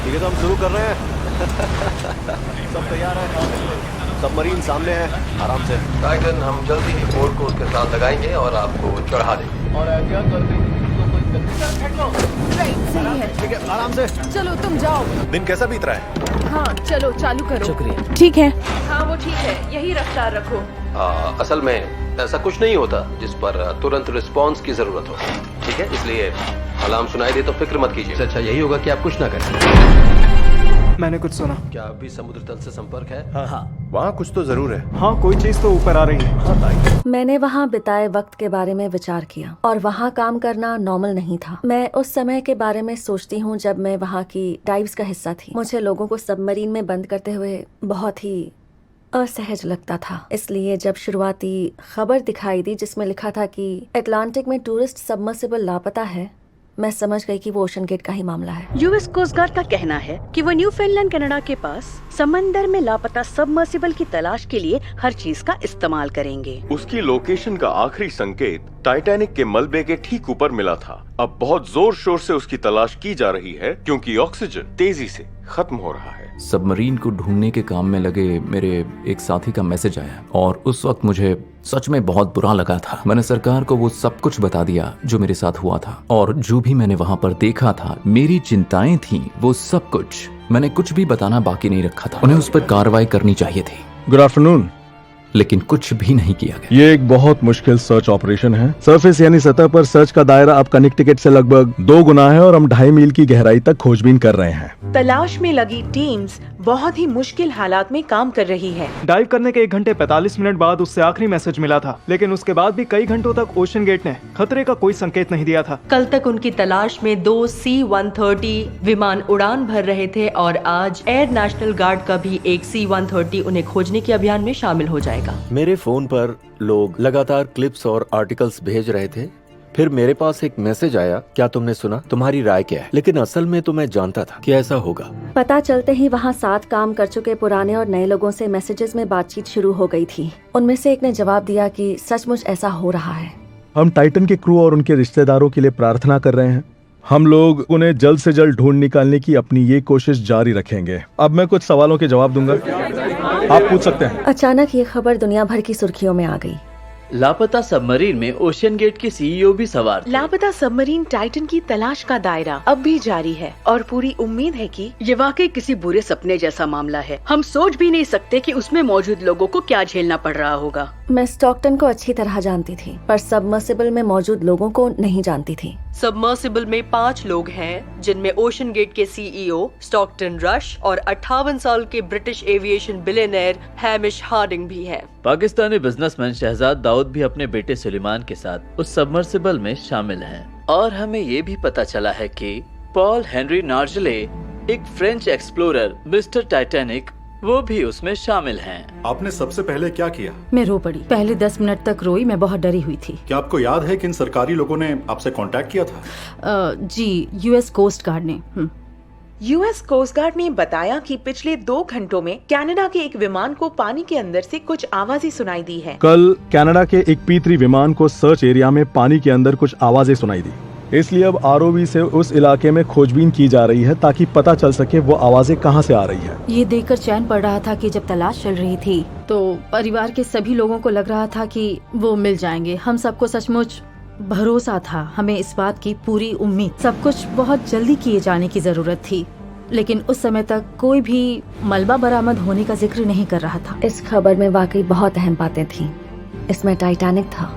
ठीक है तो हम शुरू कर रहे हैं। सब तैयार है, सबमरीन सामने है, आराम से। टाइटन, हम जल्दी ही बोर्ड को उसके साथ लगाएंगे और आपको चढ़ा देंगे। और एहतियात करते हैं कि किसी को कोई सही है। ठीक है, आराम से। चलो तुम जाओ। दिन कैसा बीत रहा है? हाँ चलो चालू करो। शुक्रिया। ठीक है। हाँ वो ठीक है, यही रफ्तार रखो। असल में ऐसा कुछ नहीं होता जिस पर तुरंत रिस्पांस की जरूरत हो, ठीक है? इसलिए अलार्म सुनाई दे तो फिक्र मत कीजिए। अच्छा यही होगा कि आप कुछ ना करें। मैंने कुछ सुना। क्या अभी समुद्र तल से संपर्क है? हाँ, वहाँ कुछ तो जरूर है। हाँ कोई चीज तो ऊपर आ रही है। मैंने वहाँ बिताए वक्त के बारे में विचार किया और वहाँ काम करना नॉर्मल नहीं था। मैं उस समय के बारे में सोचती हूँ जब मैं वहाँ की डाइव्स का हिस्सा थी। मुझे लोगों को सबमरीन में बंद करते हुए बहुत ही असहज लगता था। इसलिए जब शुरुआती खबर दिखाई दी जिसमें लिखा था कि अटलांटिक में टूरिस्ट सबमर्सिबल लापता है, मैं समझ गई कि वो ओशन गेट का ही मामला है। यूएस कोस्ट गार्ड का कहना है कि वो न्यूफीलैंड कनाडा के पास समंदर में लापता सबमर्सिबल की तलाश के लिए हर चीज का इस्तेमाल करेंगे। उसकी लोकेशन का आखिरी संकेत टाइटैनिक के मलबे के ठीक ऊपर मिला था। अब बहुत जोर शोर से उसकी तलाश की जा रही है क्योंकि ऑक्सीजन तेजी से खत्म हो रहा है। सबमरीन को ढूंढने के काम में लगे मेरे एक साथी का मैसेज आया और उस वक्त मुझे सच में बहुत बुरा लगा था। मैंने सरकार को वो सब कुछ बता दिया जो मेरे साथ हुआ था और जो भी मैंने वहाँ पर देखा था, मेरी चिंताएं थी, वो सब कुछ मैंने कुछ भी बताना बाकी नहीं रखा था। उन्हें उस पर कार्रवाई करनी चाहिए थी, गुड आफ्टरनून। लेकिन कुछ भी नहीं किया गया। ये एक बहुत मुश्किल सर्च ऑपरेशन है। सरफेस यानी सतह पर सर्च का दायरा अब कनेक्टिकट से लगभग 2 गुना है और हम 2.5 मील की गहराई तक खोजबीन कर रहे हैं। तलाश में लगी टीम्स बहुत ही मुश्किल हालात में काम कर रही है। डाइव करने के 1 घंटे 45 मिनट बाद उससे आखिरी मैसेज मिला था, लेकिन उसके बाद भी कई घंटों तक ओशन गेट ने खतरे का कोई संकेत नहीं दिया था। कल तक उनकी तलाश में 2 C-130 विमान उड़ान भर रहे थे और आज एयर नेशनल गार्ड का भी एक C-130 उन्हें खोजने के अभियान में शामिल हो जाएगा। मेरे फोन पर लोग लगातार क्लिप्स और आर्टिकल्स भेज रहे थे। फिर मेरे पास एक मैसेज आया, क्या तुमने सुना? तुम्हारी राय क्या है? लेकिन असल में तो मैं जानता था कि ऐसा होगा। पता चलते ही वहाँ साथ काम कर चुके पुराने और नए लोगों से मैसेजेस में बातचीत शुरू हो गई थी। उनमें से एक ने जवाब दिया कि सचमुच ऐसा हो रहा है। हम टाइटन के क्रू और उनके रिश्तेदारों के लिए प्रार्थना कर रहे हैं। हम लोग उन्हें जल्द से जल्द ढूंढ निकालने की अपनी ये कोशिश जारी रखेंगे। अब मैं कुछ सवालों के जवाब दूंगा, आप पूछ सकते हैं। अचानक ये खबर दुनिया भर की सुर्खियों में आ गई। लापता सबमरीन में ओशन गेट के सीईओ भी सवार थे। लापता सबमरीन टाइटन की तलाश का दायरा अब भी जारी है और पूरी उम्मीद है कि ये वाकई किसी बुरे सपने जैसा मामला है। हम सोच भी नहीं सकते कि उसमें मौजूद लोगों को क्या झेलना पड़ रहा होगा। मैं स्टॉकटन को अच्छी तरह जानती थी, पर सबमर्सिबल में मौजूद लोगों को नहीं जानती थी। सबमर्सिबल में 5 लोग हैं, जिनमें ओशन गेट के सीईओ स्टॉकटन रश और 58 साल के British aviation billionaire Hamish Harding भी हैं। पाकिस्तानी बिजनेसमैन शहजाद दाऊद भी अपने बेटे सुलेमान के साथ उस सबमर्सिबल में शामिल हैं। और हमें ये भी पता चला है कि पॉल हेनरी नार्जले, एक फ्रेंच एक्सप्लोरर मिस्टर टाइटैनिक, वो भी उसमें शामिल हैं। आपने सबसे पहले क्या किया? मैं रो पड़ी। पहले 10 मिनट तक रोई, मैं बहुत डरी हुई थी। क्या आपको याद है कि इन सरकारी लोगों ने आपसे कांटेक्ट किया था? जी, यूएस कोस्ट गार्ड ने। यूएस कोस्ट गार्ड ने बताया कि पिछले 2 घंटों में कनाडा के एक विमान को पानी के अंदर से कुछ आवाजें सुनाई दी है। कल कनाडा के एक P-3 विमान को सर्च एरिया में पानी के अंदर कुछ आवाजें सुनाई दी। इसलिए अब ROV से उस इलाके में खोजबीन की जा रही है ताकि पता चल सके वो आवाजें कहां से आ रही है। ये देखकर चैन पड़ रहा था कि जब तलाश चल रही थी तो परिवार के सभी लोगों को लग रहा था कि वो मिल जाएंगे। हम सबको सचमुच भरोसा था, हमें इस बात की पूरी उम्मीद। सब कुछ बहुत जल्दी किए जाने की जरूरत थी, लेकिन उस समय तक कोई भी मलबा बरामद होने का जिक्र नहीं कर रहा था। इस खबर में वाकई बहुत अहम बातें थीं। इसमें टाइटैनिक था,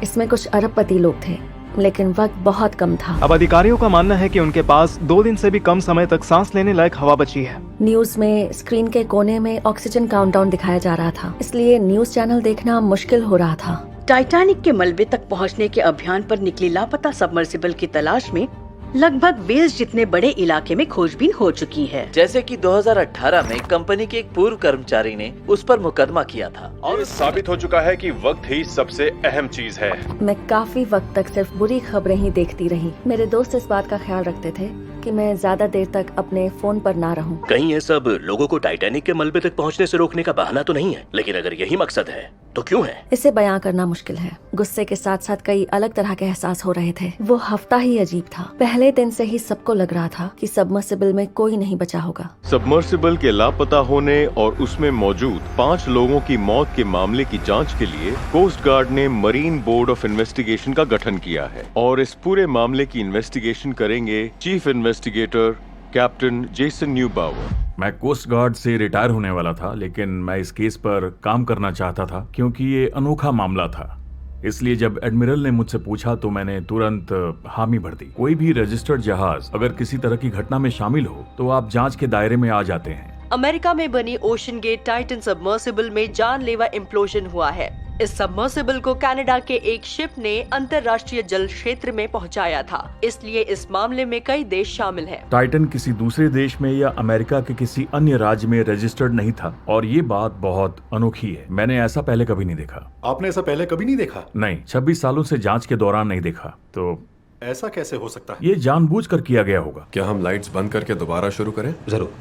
इसमें कुछ अरबपति लोग थे, लेकिन वक्त बहुत कम था। अब अधिकारियों का मानना है कि उनके पास 2 दिन से भी कम समय तक सांस लेने लायक हवा बची है। न्यूज में स्क्रीन के कोने में ऑक्सीजन काउंटडाउन दिखाया जा रहा था, इसलिए न्यूज चैनल देखना मुश्किल हो रहा था। टाइटैनिक के मलबे तक पहुंचने के अभियान पर निकली लापता सबमर्सिबल की तलाश में लगभग वेल्स जितने बड़े इलाके में खोजबीन हो चुकी है। जैसे कि 2018 में कंपनी के एक पूर्व कर्मचारी ने उस पर मुकदमा किया था और साबित हो चुका है कि वक्त ही सबसे अहम चीज है। मैं काफी वक्त तक सिर्फ बुरी खबरें ही देखती रही। मेरे दोस्त इस बात का ख्याल रखते थे कि मैं ज्यादा देर तक अपने फोन पर ना रहूं। कहीं ये सब लोगों को टाइटैनिक के मलबे तक पहुंचने से रोकने का बहाना तो नहीं है, लेकिन अगर यही मकसद है तो क्यों है? इसे बयां करना मुश्किल है। गुस्से के साथ साथ कई अलग तरह के एहसास हो रहे थे। वो हफ्ता ही अजीब था। पहले दिन से ही सबको लग रहा था कि सबमर्सिबल में कोई नहीं बचा होगा। सबमर्सिबल के लापता होने और उसमें मौजूद 5 लोगों की मौत के मामले की जांच के लिए कोस्ट गार्ड ने मरीन बोर्ड ऑफ इन्वेस्टिगेशन का गठन किया है और इस पूरे मामले की इन्वेस्टिगेशन करेंगे चीफ इन्वेस्टिगेटर कैप्टन जेसन न्यूबावर। मैं कोस्ट गार्ड से रिटायर होने वाला था, लेकिन मैं इस केस पर काम करना चाहता था क्योंकि ये अनोखा मामला था। इसलिए जब एडमिरल ने मुझसे पूछा तो मैंने तुरंत हामी भर दी। कोई भी रजिस्टर्ड जहाज अगर किसी तरह की घटना में शामिल हो तो आप जांच के दायरे में आ जाते हैं। अमेरिका में बनी ओशन गेट टाइटन सबमर्सिबल में जानलेवा इम्प्लोजन हुआ है। इस सबमर्सिबल को कनाडा के एक शिप ने अंतर्राष्ट्रीय जल क्षेत्र में पहुंचाया था, इसलिए इस मामले में कई देश शामिल हैं। टाइटन किसी दूसरे देश में या अमेरिका के किसी अन्य राज्य में रजिस्टर्ड नहीं था और ये बात बहुत अनोखी है। मैंने ऐसा पहले कभी नहीं देखा। आपने ऐसा पहले कभी नहीं देखा? नहीं, 26 सालों से जांच के दौरान नहीं देखा। तो ऐसा कैसे हो सकता है? ये जानबूझकर किया गया होगा। क्या हम लाइट्स बंद करके दोबारा शुरू करें? जरूर।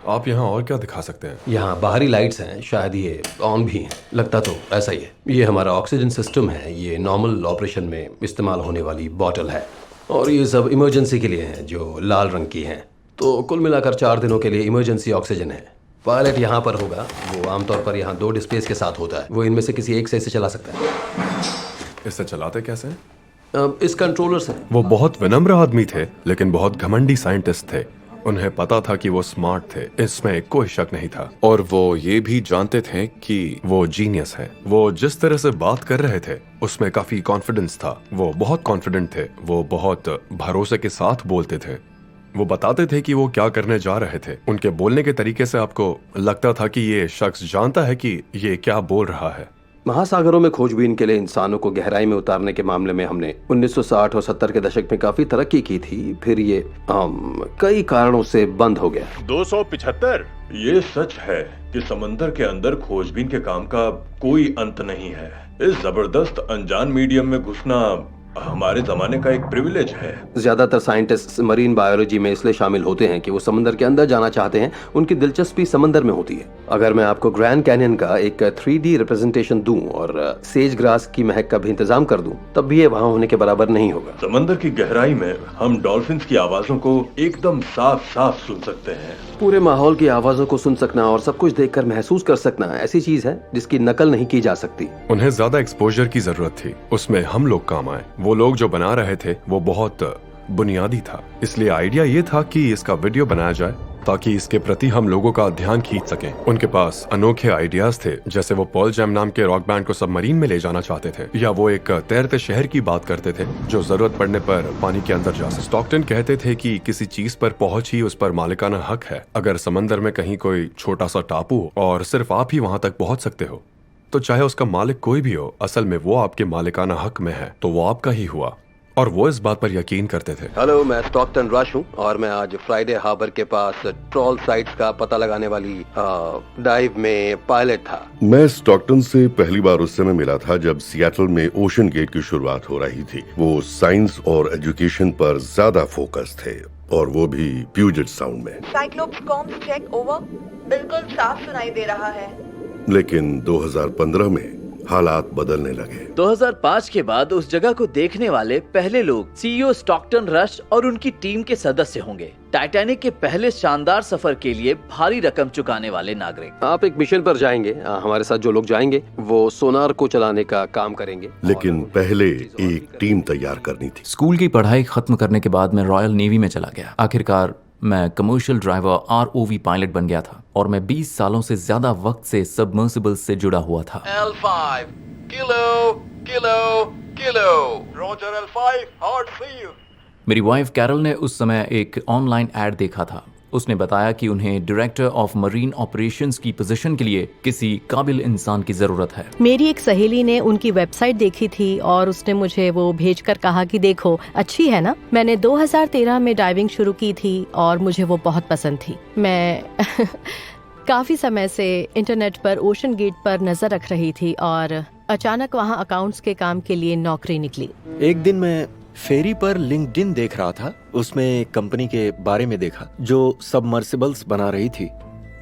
आप यहाँ और क्या दिखा सकते हैं? यहाँ बाहरी लाइट्स हैं, शायद ये ऑन भी हैं। लगता तो ऐसा ही है। ये हमारा ऑक्सीजन सिस्टम है। ये नॉर्मल ऑपरेशन में इस्तेमाल होने वाली बॉटल है और ये सब इमरजेंसी के लिए हैं जो लाल रंग की हैं। तो कुल मिलाकर 4 दिनों के लिए इमरजेंसी ऑक्सीजन है। पायलट यहाँ पर होगा। वो आमतौर पर यहाँ 2 डिस्प्लेस के साथ होता है। वो इनमें से किसी एक से इसे चला सकता है। इसे चलाते कैसे? इस कंट्रोलर से। वो बहुत विनम्र आदमी थे लेकिन बहुत घमंडी साइंटिस्ट थे। उन्हें पता था कि वो स्मार्ट थे, इसमें कोई शक नहीं था। और वो ये भी जानते थे कि वो जीनियस है। वो जिस तरह से बात कर रहे थे उसमें काफी कॉन्फिडेंस था। वो बहुत कॉन्फिडेंट थे। वो बहुत भरोसे के साथ बोलते थे। वो बताते थे कि वो क्या करने जा रहे थे। उनके बोलने के तरीके से आपको लगता था कि ये शख्स जानता है कि ये क्या बोल रहा है। महासागरों में खोजबीन के लिए इंसानों को गहराई में उतारने के मामले में हमने 1960 और 70 के दशक में काफी तरक्की की थी। फिर ये कई कारणों से बंद हो गया। 275। ये सच है कि समंदर के अंदर खोजबीन के काम का कोई अंत नहीं है। इस जबरदस्त अनजान मीडियम में घुसना हमारे जमाने का एक प्रिविलेज है। ज्यादातर साइंटिस्ट मरीन बायोलॉजी में इसलिए शामिल होते हैं कि वो समंदर के अंदर जाना चाहते हैं। उनकी दिलचस्पी समंदर में होती है। अगर मैं आपको ग्रैंड कैनियन का एक 3D रिप्रेजेंटेशन दूं और सेज ग्रास की महक का भी इंतजाम कर दूं, तब भी ये वहाँ होने के बराबर नहीं होगा। समंदर की गहराई में हम डॉल्फिन्स की आवाजों को एकदम साफ साफ सुन सकते हैं। पूरे माहौल की आवाजों को सुन सकना और सब कुछ देखकर महसूस कर सकना ऐसी चीज है जिसकी नकल नहीं की जा सकती। उन्हें ज्यादा एक्सपोजर की जरूरत थी। उसमें हम लोग काम आए। वो लोग जो बना रहे थे वो बहुत बुनियादी था, इसलिए आइडिया ये था कि इसका वीडियो बनाया जाए ताकि इसके प्रति हम लोगों का ध्यान खींच सकें। उनके पास अनोखे आइडियाज थे, जैसे वो पॉल जैम नाम के रॉक बैंड को सबमरीन में ले जाना चाहते थे, या वो एक तैरते शहर की बात करते थे जो जरूरत पड़ने पर पानी के अंदर जा सके। स्टॉकटन कहते थे कि किसी चीज पर पहुंच ही उस पर मालिकाना हक है। अगर समंदर में कहीं कोई छोटा सा टापू हो और सिर्फ आप ही वहां तक पहुंच सकते हो, तो चाहे उसका मालिक कोई भी हो, असल में वो आपके मालिकाना हक में है, तो वो आपका ही हुआ। और वो इस बात पर यकीन करते थे। हेलो, मैं स्टॉकटन रश हूँ और मैं आज फ्राइडे हार्बर के पास ट्रॉल साइट्स का पता लगाने वाली डाइव में पायलट था। मैं स्टॉकटन से पहली बार उस समय मिला था जब सिएटल में ओशन गेट की शुरुआत हो रही थी। वो साइंस और एजुकेशन पर ज्यादा फोकस थे, और वो भी प्यूजेट साउंड में। Cyclops comms check over. बिल्कुल साफ सुनाई दे रहा है। लेकिन 2015 में हालात बदलने लगे। 2005 के बाद उस जगह को देखने वाले पहले लोग सीईओ स्टॉकटन रश और उनकी टीम के सदस्य होंगे। टाइटैनिक के पहले शानदार सफर के लिए भारी रकम चुकाने वाले नागरिक। आप एक मिशन पर जाएंगे। हमारे साथ जो लोग जाएंगे वो सोनार को चलाने का काम करेंगे। लेकिन पहले एक टीम तैयार करनी थी। स्कूल की पढ़ाई खत्म करने के बाद मैं रॉयल नेवी में चला गया। आखिरकार मैं कमर्शियल ड्राइवर ROV पायलट बन गया था और मैं 20 सालों से ज्यादा वक्त से सबमर्सिबल से जुड़ा हुआ था। L5 kilo kilo kilo. Roger L5 hard see you. मेरी वाइफ कैरल ने उस समय एक ऑनलाइन ऐड देखा था। उसने बताया कि उन्हें डायरेक्टर ऑफ मरीन ऑपरेशंस की पोजीशन के लिए किसी काबिल इंसान की जरूरत है। मेरी एक सहेली ने उनकी वेबसाइट देखी थी और उसने मुझे वो भेजकर कहा कि देखो, अच्छी है ना। मैंने 2013 में डाइविंग शुरू की थी और मुझे वो बहुत पसंद थी। मैं काफी समय से इंटरनेट पर ओशन गेट पर नजर रख रही थी और अचानक वहाँ अकाउंट्स के काम के लिए नौकरी निकली। एक दिन मैं फेरी पर लिंक्डइन देख रहा था। उसमें एक कंपनी के बारे में देखा जो सबमर्सिबल्स बना रही थी।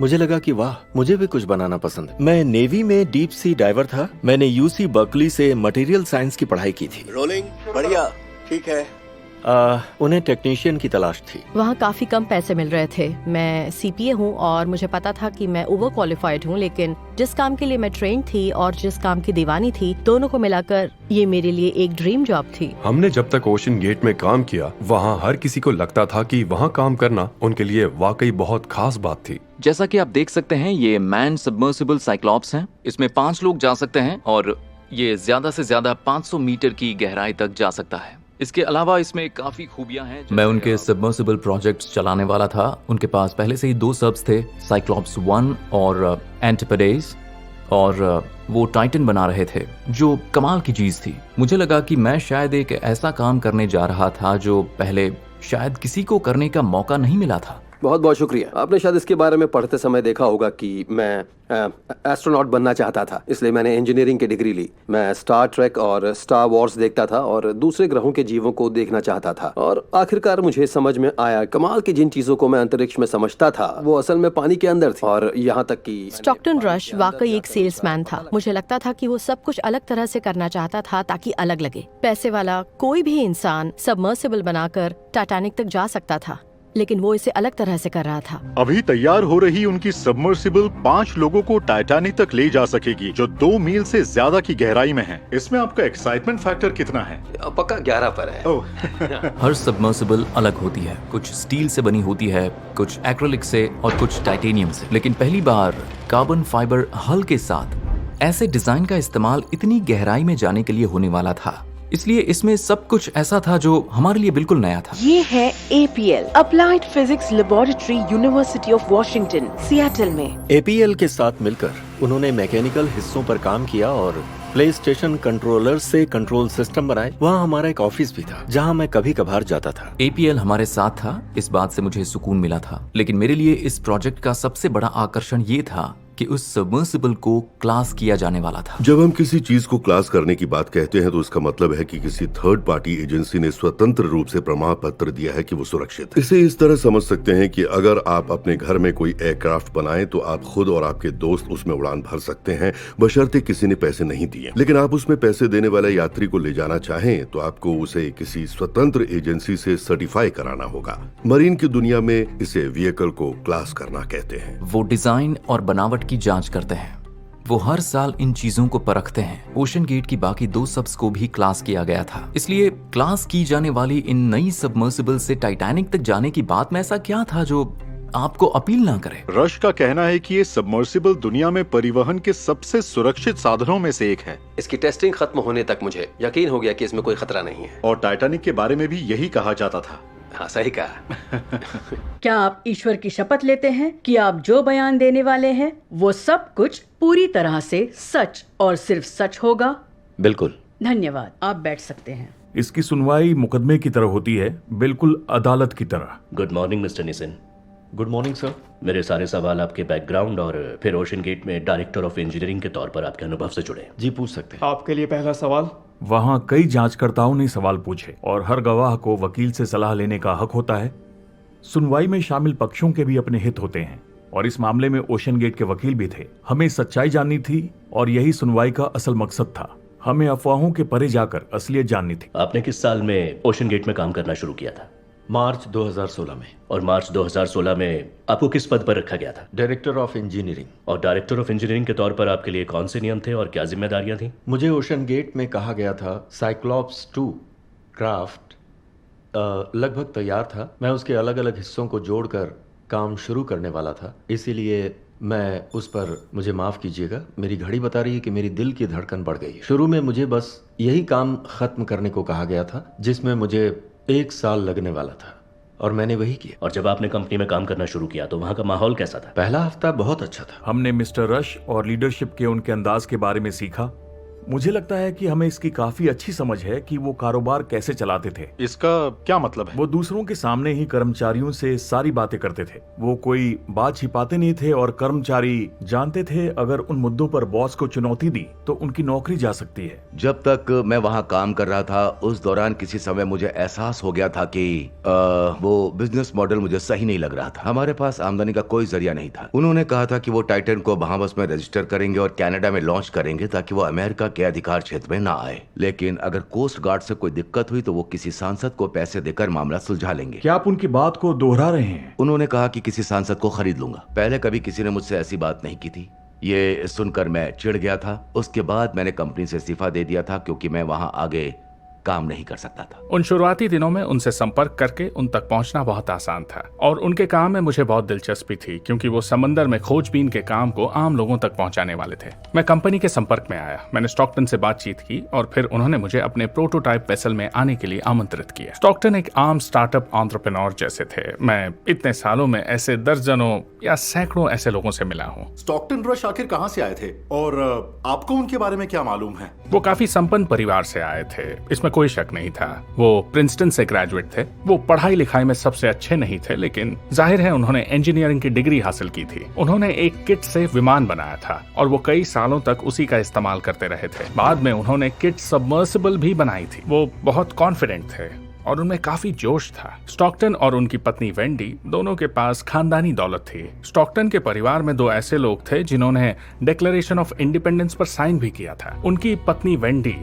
मुझे लगा कि वाह, मुझे भी कुछ बनाना पसंद है। मैं नेवी में डीप सी डाइवर था। मैंने यूसी बर्कली से मटेरियल साइंस की पढ़ाई की थी। रोलिंग बढ़िया, ठीक है। उन्हें टेक्नीशियन की तलाश थी। वहाँ काफी कम पैसे मिल रहे थे। मैं सीपीए हूँ और मुझे पता था कि मैं ओवर क्वालिफाइड हूँ, लेकिन जिस काम के लिए मैं ट्रेन थी और जिस काम की दीवानी थी, दोनों को मिलाकर ये मेरे लिए एक ड्रीम जॉब थी। हमने जब तक ओशन गेट में काम किया, वहाँ हर किसी को लगता था कि वहाँ काम करना उनके लिए वाकई बहुत खास बात थी। जैसा कि आप देख सकते हैं, ये मैन सबमर्सिबल साइक्लॉप्स हैं। इसमें 5 लोग जा सकते हैं और ये ज्यादा से ज्यादा 500 मीटर की गहराई तक जा सकता है। इसके अलावा इसमें काफी खूबियां हैं। मैं उनके सबमर्सिबल प्रोजेक्ट्स चलाने वाला था। उनके पास पहले से ही 2 सबs थे, साइक्लॉप्स 1 और एंटिपडेस, और वो टाइटन बना रहे थे, जो कमाल की चीज थी। मुझे लगा कि मैं शायद एक ऐसा काम करने जा रहा था जो पहले शायद किसी को करने का मौका नहीं मिला था। बहुत बहुत शुक्रिया। आपने शायद इसके बारे में पढ़ते समय देखा होगा कि मैं एस्ट्रोनॉट बनना चाहता था, इसलिए मैंने इंजीनियरिंग की डिग्री ली। मैं स्टार ट्रेक और स्टार वॉर्स देखता था और दूसरे ग्रहों के जीवों को देखना चाहता था, और आखिरकार मुझे समझ में आया कमाल की जिन चीजों को मैं अंतरिक्ष में समझता था वो असल में पानी के अंदर थी। और यहाँ तक कि स्टॉकटन रश वाकई एक सेल्समैन था। मुझे लगता था कि वो सब कुछ अलग तरह से करना चाहता था ताकि अलग लगे। पैसे वाला कोई भी इंसान सबमर्सिबल बनाकर टाइटैनिक तक जा सकता था, लेकिन वो इसे अलग तरह से कर रहा था। अभी तैयार हो रही उनकी सबमर्सिबल 5 लोगों को टाइटैनिक तक ले जा सकेगी, जो 2 मील से ज्यादा की गहराई में है। इसमें आपका एक्साइटमेंट फैक्टर कितना है? पक्का 11 पर है। हर सबमर्सिबल अलग होती है। कुछ स्टील से बनी होती है, कुछ एक्रिलिक से और कुछ टाइटेनियम से। लेकिन पहली बार कार्बन फाइबर हल के साथ ऐसे डिजाइन का इस्तेमाल इतनी गहराई में जाने के लिए होने वाला था, इसलिए इसमें सब कुछ ऐसा था जो हमारे लिए बिल्कुल नया था। ये है APL, applied physics laboratory, university of Washington, Seattle में। APL के साथ मिलकर उन्होंने मैकेनिकल हिस्सों पर काम किया और प्ले स्टेशन कंट्रोलर से कंट्रोल सिस्टम बनाए। वहाँ हमारा एक ऑफिस भी था जहाँ मैं कभी कभार जाता था। APL हमारे साथ था, इस बात से मुझे सुकून मिला था। लेकिन मेरे लिए इस प्रोजेक्ट का सबसे बड़ा आकर्षण ये था कि उस सबमर्सिबल को क्लास किया जाने वाला था। जब हम किसी चीज को क्लास करने की बात कहते हैं तो इसका मतलब है कि किसी थर्ड पार्टी एजेंसी ने स्वतंत्र रूप से प्रमाण पत्र दिया है कि वो सुरक्षित है। इसे इस तरह समझ सकते हैं कि अगर आप अपने घर में कोई एयरक्राफ्ट बनाएं तो आप खुद और आपके दोस्त उसमें उड़ान भर सकते हैं, बशर्ते किसी ने पैसे नहीं दिए। लेकिन आप उसमें पैसे देने वाले यात्री को ले जाना चाहें तो आपको उसे किसी स्वतंत्र एजेंसी से सर्टिफाई कराना होगा। मरीन की दुनिया में इसे व्हीकल को क्लास करना कहते हैं। वो डिजाइन और बनावट की जांच करते हैं। वो हर साल इन चीजों को परखते हैं। ओशन गेट की बाकी 2 सबs को भी क्लास किया गया था। इसलिए क्लास की जाने वाली इन नई सबमर्सिबल से टाइटैनिक तक जाने की बात में ऐसा क्या था जो आपको अपील ना करे? रश का कहना है कि ये सबमर्सिबल दुनिया में परिवहन के सबसे सुरक्षित साधनों में से एक है। इसकी टेस्टिंग खत्म होने तक मुझे यकीन हो गया कि इसमें कोई खतरा नहीं है। और टाइटैनिक के बारे में भी यही कहा जाता था। हाँ, सही कहा। क्या आप ईश्वर की शपथ लेते हैं कि आप जो बयान देने वाले हैं वो सब कुछ पूरी तरह से सच और सिर्फ सच होगा? बिल्कुल। धन्यवाद, आप बैठ सकते हैं। इसकी सुनवाई मुकदमे की तरह होती है, बिल्कुल अदालत की तरह। Good morning mister Nissin. Good morning sir. मेरे सारे सवाल आपके बैकग्राउंड और फिर ओशन गेट में डायरेक्टर ऑफ इंजीनियरिंग के तौर पर आपके अनुभव से जुड़े। जी पूछ सकते हैं। आपके लिए पहला सवाल। वहाँ कई जांचकर्ताओं ने सवाल पूछे और हर गवाह को वकील से सलाह लेने का हक होता है। सुनवाई में शामिल पक्षों के भी अपने हित होते हैं और इस मामले में ओशन गेट के वकील भी थे। हमें सच्चाई जाननी थी और यही सुनवाई का असल मकसद था। हमें अफवाहों के परे जाकर असलियत जाननी थी। आपने किस साल में ओशन गेट में काम करना शुरू किया था? मार्च 2016 में। और मार्च 2016 में आपको किस पद पर रखा गया था? Director of engineering. और डायरेक्टर ऑफ इंजीनियरिंग के तौर पर आपके लिए कौन से नियम थे और क्या जिम्मेदारियां थी? मुझे ओशन गेट में कहा गया था साइक्लॉप्स 2 क्राफ्ट लगभग तैयार था। मैं उसके अलग अलग हिस्सों को जोड़कर काम शुरू करने वाला था, इसीलिए मैं उस पर, मुझे माफ कीजिएगा, मेरी घड़ी बता रही है कि मेरी दिल की धड़कन बढ़ गई। शुरू में मुझे बस यही काम खत्म करने को कहा गया था जिसमें मुझे 1 साल लगने वाला था और मैंने वही किया। और जब आपने कंपनी में काम करना शुरू किया तो वहाँ का माहौल कैसा था? पहला हफ्ता बहुत अच्छा था। हमने मिस्टर रश और लीडरशिप के उनके अंदाज के बारे में सीखा। मुझे लगता है कि हमें इसकी काफी अच्छी समझ है कि वो कारोबार कैसे चलाते थे। इसका क्या मतलब है? वो दूसरों के सामने ही कर्मचारियों से सारी बातें करते थे। वो कोई बात छिपाते नहीं थे और कर्मचारी जानते थे अगर उन मुद्दों पर बॉस को चुनौती दी तो उनकी नौकरी जा सकती है। जब तक मैं वहाँ काम कर रहा था उस दौरान किसी समय मुझे एहसास हो गया था कि वो बिजनेस मॉडल मुझे सही नहीं लग रहा था। हमारे पास आमदनी का कोई जरिया नहीं था। उन्होंने कहा था कि वो टाइटन को बहामास में रजिस्टर करेंगे और कनाडा में लॉन्च करेंगे ताकि वो अमेरिका के अधिकार क्षेत्र में ना आए। लेकिन अगर कोस्ट गार्ड से कोई दिक्कत हुई तो वो किसी सांसद को पैसे देकर मामला सुलझा लेंगे। क्या आप उनकी बात को दोहरा रहे हैं? उन्होंने कहा कि किसी सांसद को खरीद लूंगा। पहले कभी किसी ने मुझसे ऐसी बात नहीं की थी। ये सुनकर मैं चिढ़ गया था। उसके बाद मैंने कंपनी से इस्तीफा दे दिया था क्योंकि मैं वहां आगे काम नहीं कर सकता था। उन शुरुआती दिनों में उनसे संपर्क करके उन तक पहुंचना बहुत आसान था और उनके काम में मुझे बहुत दिलचस्पी थी क्योंकि वो समंदर में खोजबीन के काम को आम लोगों तक पहुंचाने वाले थे। मैं कंपनी के संपर्क में आया, मैंने स्टॉकटन से बातचीत की और फिर उन्होंने मुझे अपने प्रोटोटाइप वेसल में आने के लिए आमंत्रित किया। स्टॉकटन एक आम स्टार्टअप एंटरप्रेन्योर जैसे थे। मैं इतने सालों में ऐसे दर्जनों या सैकड़ों ऐसे लोगों से मिला हूँ। स्टॉकटन रश आखिर कहाँ से आए थे और आपको उनके बारे में क्या मालूम है? वो काफी संपन्न परिवार से आए थे, इसमें कोई शक नहीं था। वो प्रिंसटन से ग्रेजुएट थे। वो पढ़ाई लिखाई में सबसे अच्छे नहीं थे लेकिन जाहिर है उन्होंने इंजीनियरिंग की डिग्री हासिल की थी। उन्होंने एक किट से विमान बनाया था और वो कई सालों तक उसी का इस्तेमाल करते रहे थे। बाद में उन्होंने किट सबमर्सिबल भी बनाई थी। वो बहुत कॉन्फिडेंट थे और उनमें काफी जोश था। स्टॉकटन और उनकी पत्नी वेंडी दोनों के पास खानदानी दौलत थी। स्टॉकटन के परिवार में दो ऐसे लोग थे जिन्होंने डिक्लेरेशन ऑफ इंडिपेंडेंस पर साइन भी किया था। उनकी पत्नी वेंडी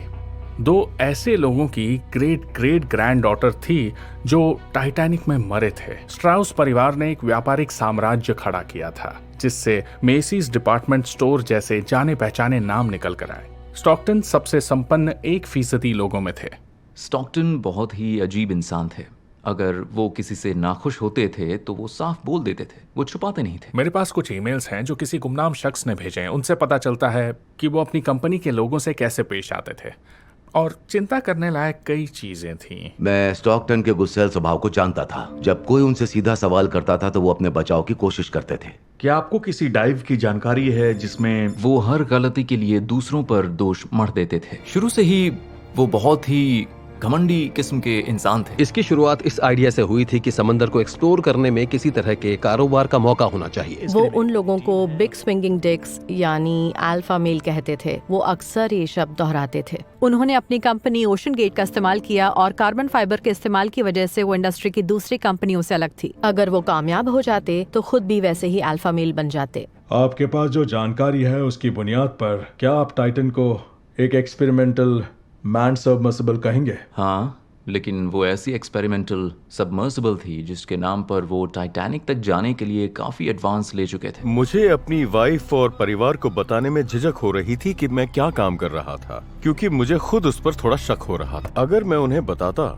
दो ऐसे लोगों की ग्रेट ग्रेट ग्रैंड डॉटर थी जो टाइटैनिक में मरे थे। स्ट्राउस परिवार ने एक व्यापारिक साम्राज्य खड़ा किया था जिससे मेसीज डिपार्टमेंट स्टोर जैसे जाने पहचाने नाम निकल कर आए। स्टॉकटन सबसे संपन्न 1% लोगों में थे। स्टॉकटन बहुत ही अजीब इंसान थे। अगर वो किसी से नाखुश होते थे तो वो साफ बोल देते थे, वो छुपाते नहीं थे। मेरे पास कुछ ईमेल्स हैं जो किसी गुमनाम शख्स ने भेजे हैं। उनसे पता चलता है कि वो अपनी कंपनी के लोगों से कैसे पेश आते थे और चिंता करने लायक कई चीजें थीं। मैं स्टॉकटन के गुस्सैल स्वभाव को जानता था। जब कोई उनसे सीधा सवाल करता था तो वो अपने बचाव की कोशिश करते थे। क्या आपको किसी डाइव की जानकारी है जिसमें वो हर गलती के लिए दूसरों पर दोष मढ़ देते थे? शुरू से ही वो बहुत ही घमंडी किस्म के इंसान थे। इसकी शुरुआत इस आइडिया से हुई थी कि समंदर को एक्सप्लोर करने में किसी तरह के कारोबार का मौका होना चाहिए। वो उन लोगों को बिग स्विंगिंग डिक्स यानी अल्फा मेल कहते थे। वो अक्सर ये शब्द दोहराते थे। उन्होंने अपनी कंपनी ओशन गेट का इस्तेमाल किया और कार्बन फाइबर के इस्तेमाल की वजह से वो इंडस्ट्री की दूसरी कंपनियों से अलग थी। अगर वो कामयाब हो जाते तो खुद भी वैसे ही अल्फा मेल बन जाते। आपके पास जो जानकारी है उसकी बुनियाद पर क्या आप टाइटन को एक एक्सपेरिमेंटल मैन सबमर्सिबल कहेंगे? हाँ, लेकिन वो ऐसी एक्सपेरिमेंटल सबमर्सिबल थी जिसके नाम पर वो टाइटैनिक तक जाने के लिए काफी एडवांस ले चुके थे। मुझे अपनी वाइफ और परिवार को बताने में झिझक हो रही थी कि मैं क्या काम कर रहा था क्योंकि मुझे खुद उस पर थोड़ा शक हो रहा था। अगर मैं उन्हें बताता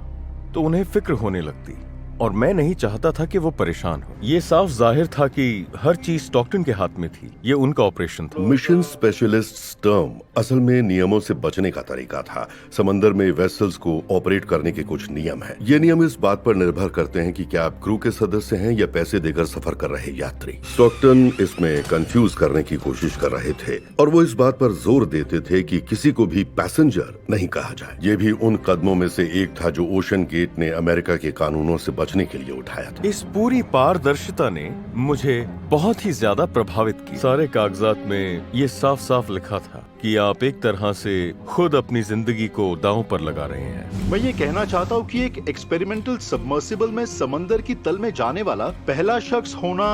तो उन्हें फिक्र होने लगती और मैं नहीं चाहता था कि वो परेशान हो। ये साफ जाहिर था कि हर चीज स्टॉकटन के हाथ में थी। ये उनका ऑपरेशन था। मिशन स्पेशलिस्ट टर्म असल में नियमों से बचने का तरीका था। समंदर में वेसल्स को ऑपरेट करने के कुछ नियम हैं। ये नियम इस बात पर निर्भर करते हैं कि क्या आप क्रू के सदस्य हैं या पैसे देकर सफर कर रहे यात्री। स्टॉकटन इसमें कंफ्यूज करने की कोशिश कर रहे थे और वो इस बात पर जोर देते थे कि किसी को भी पैसेंजर नहीं कहा जाए। ये भी उन कदमों में से एक था जो ओशन गेट ने अमेरिका के कानूनों से बचने के लिए उठाया था। इस पूरी पारदर्शिता ने मुझे बहुत ही ज्यादा प्रभावित किया। सारे कागजात में ये साफ साफ लिखा था कि आप एक तरह से खुद अपनी जिंदगी को दांव पर लगा रहे हैं। मैं ये कहना चाहता हूँ कि एक एक्सपेरिमेंटल सबमर्सिबल में समंदर की तल में जाने वाला पहला शख्स होना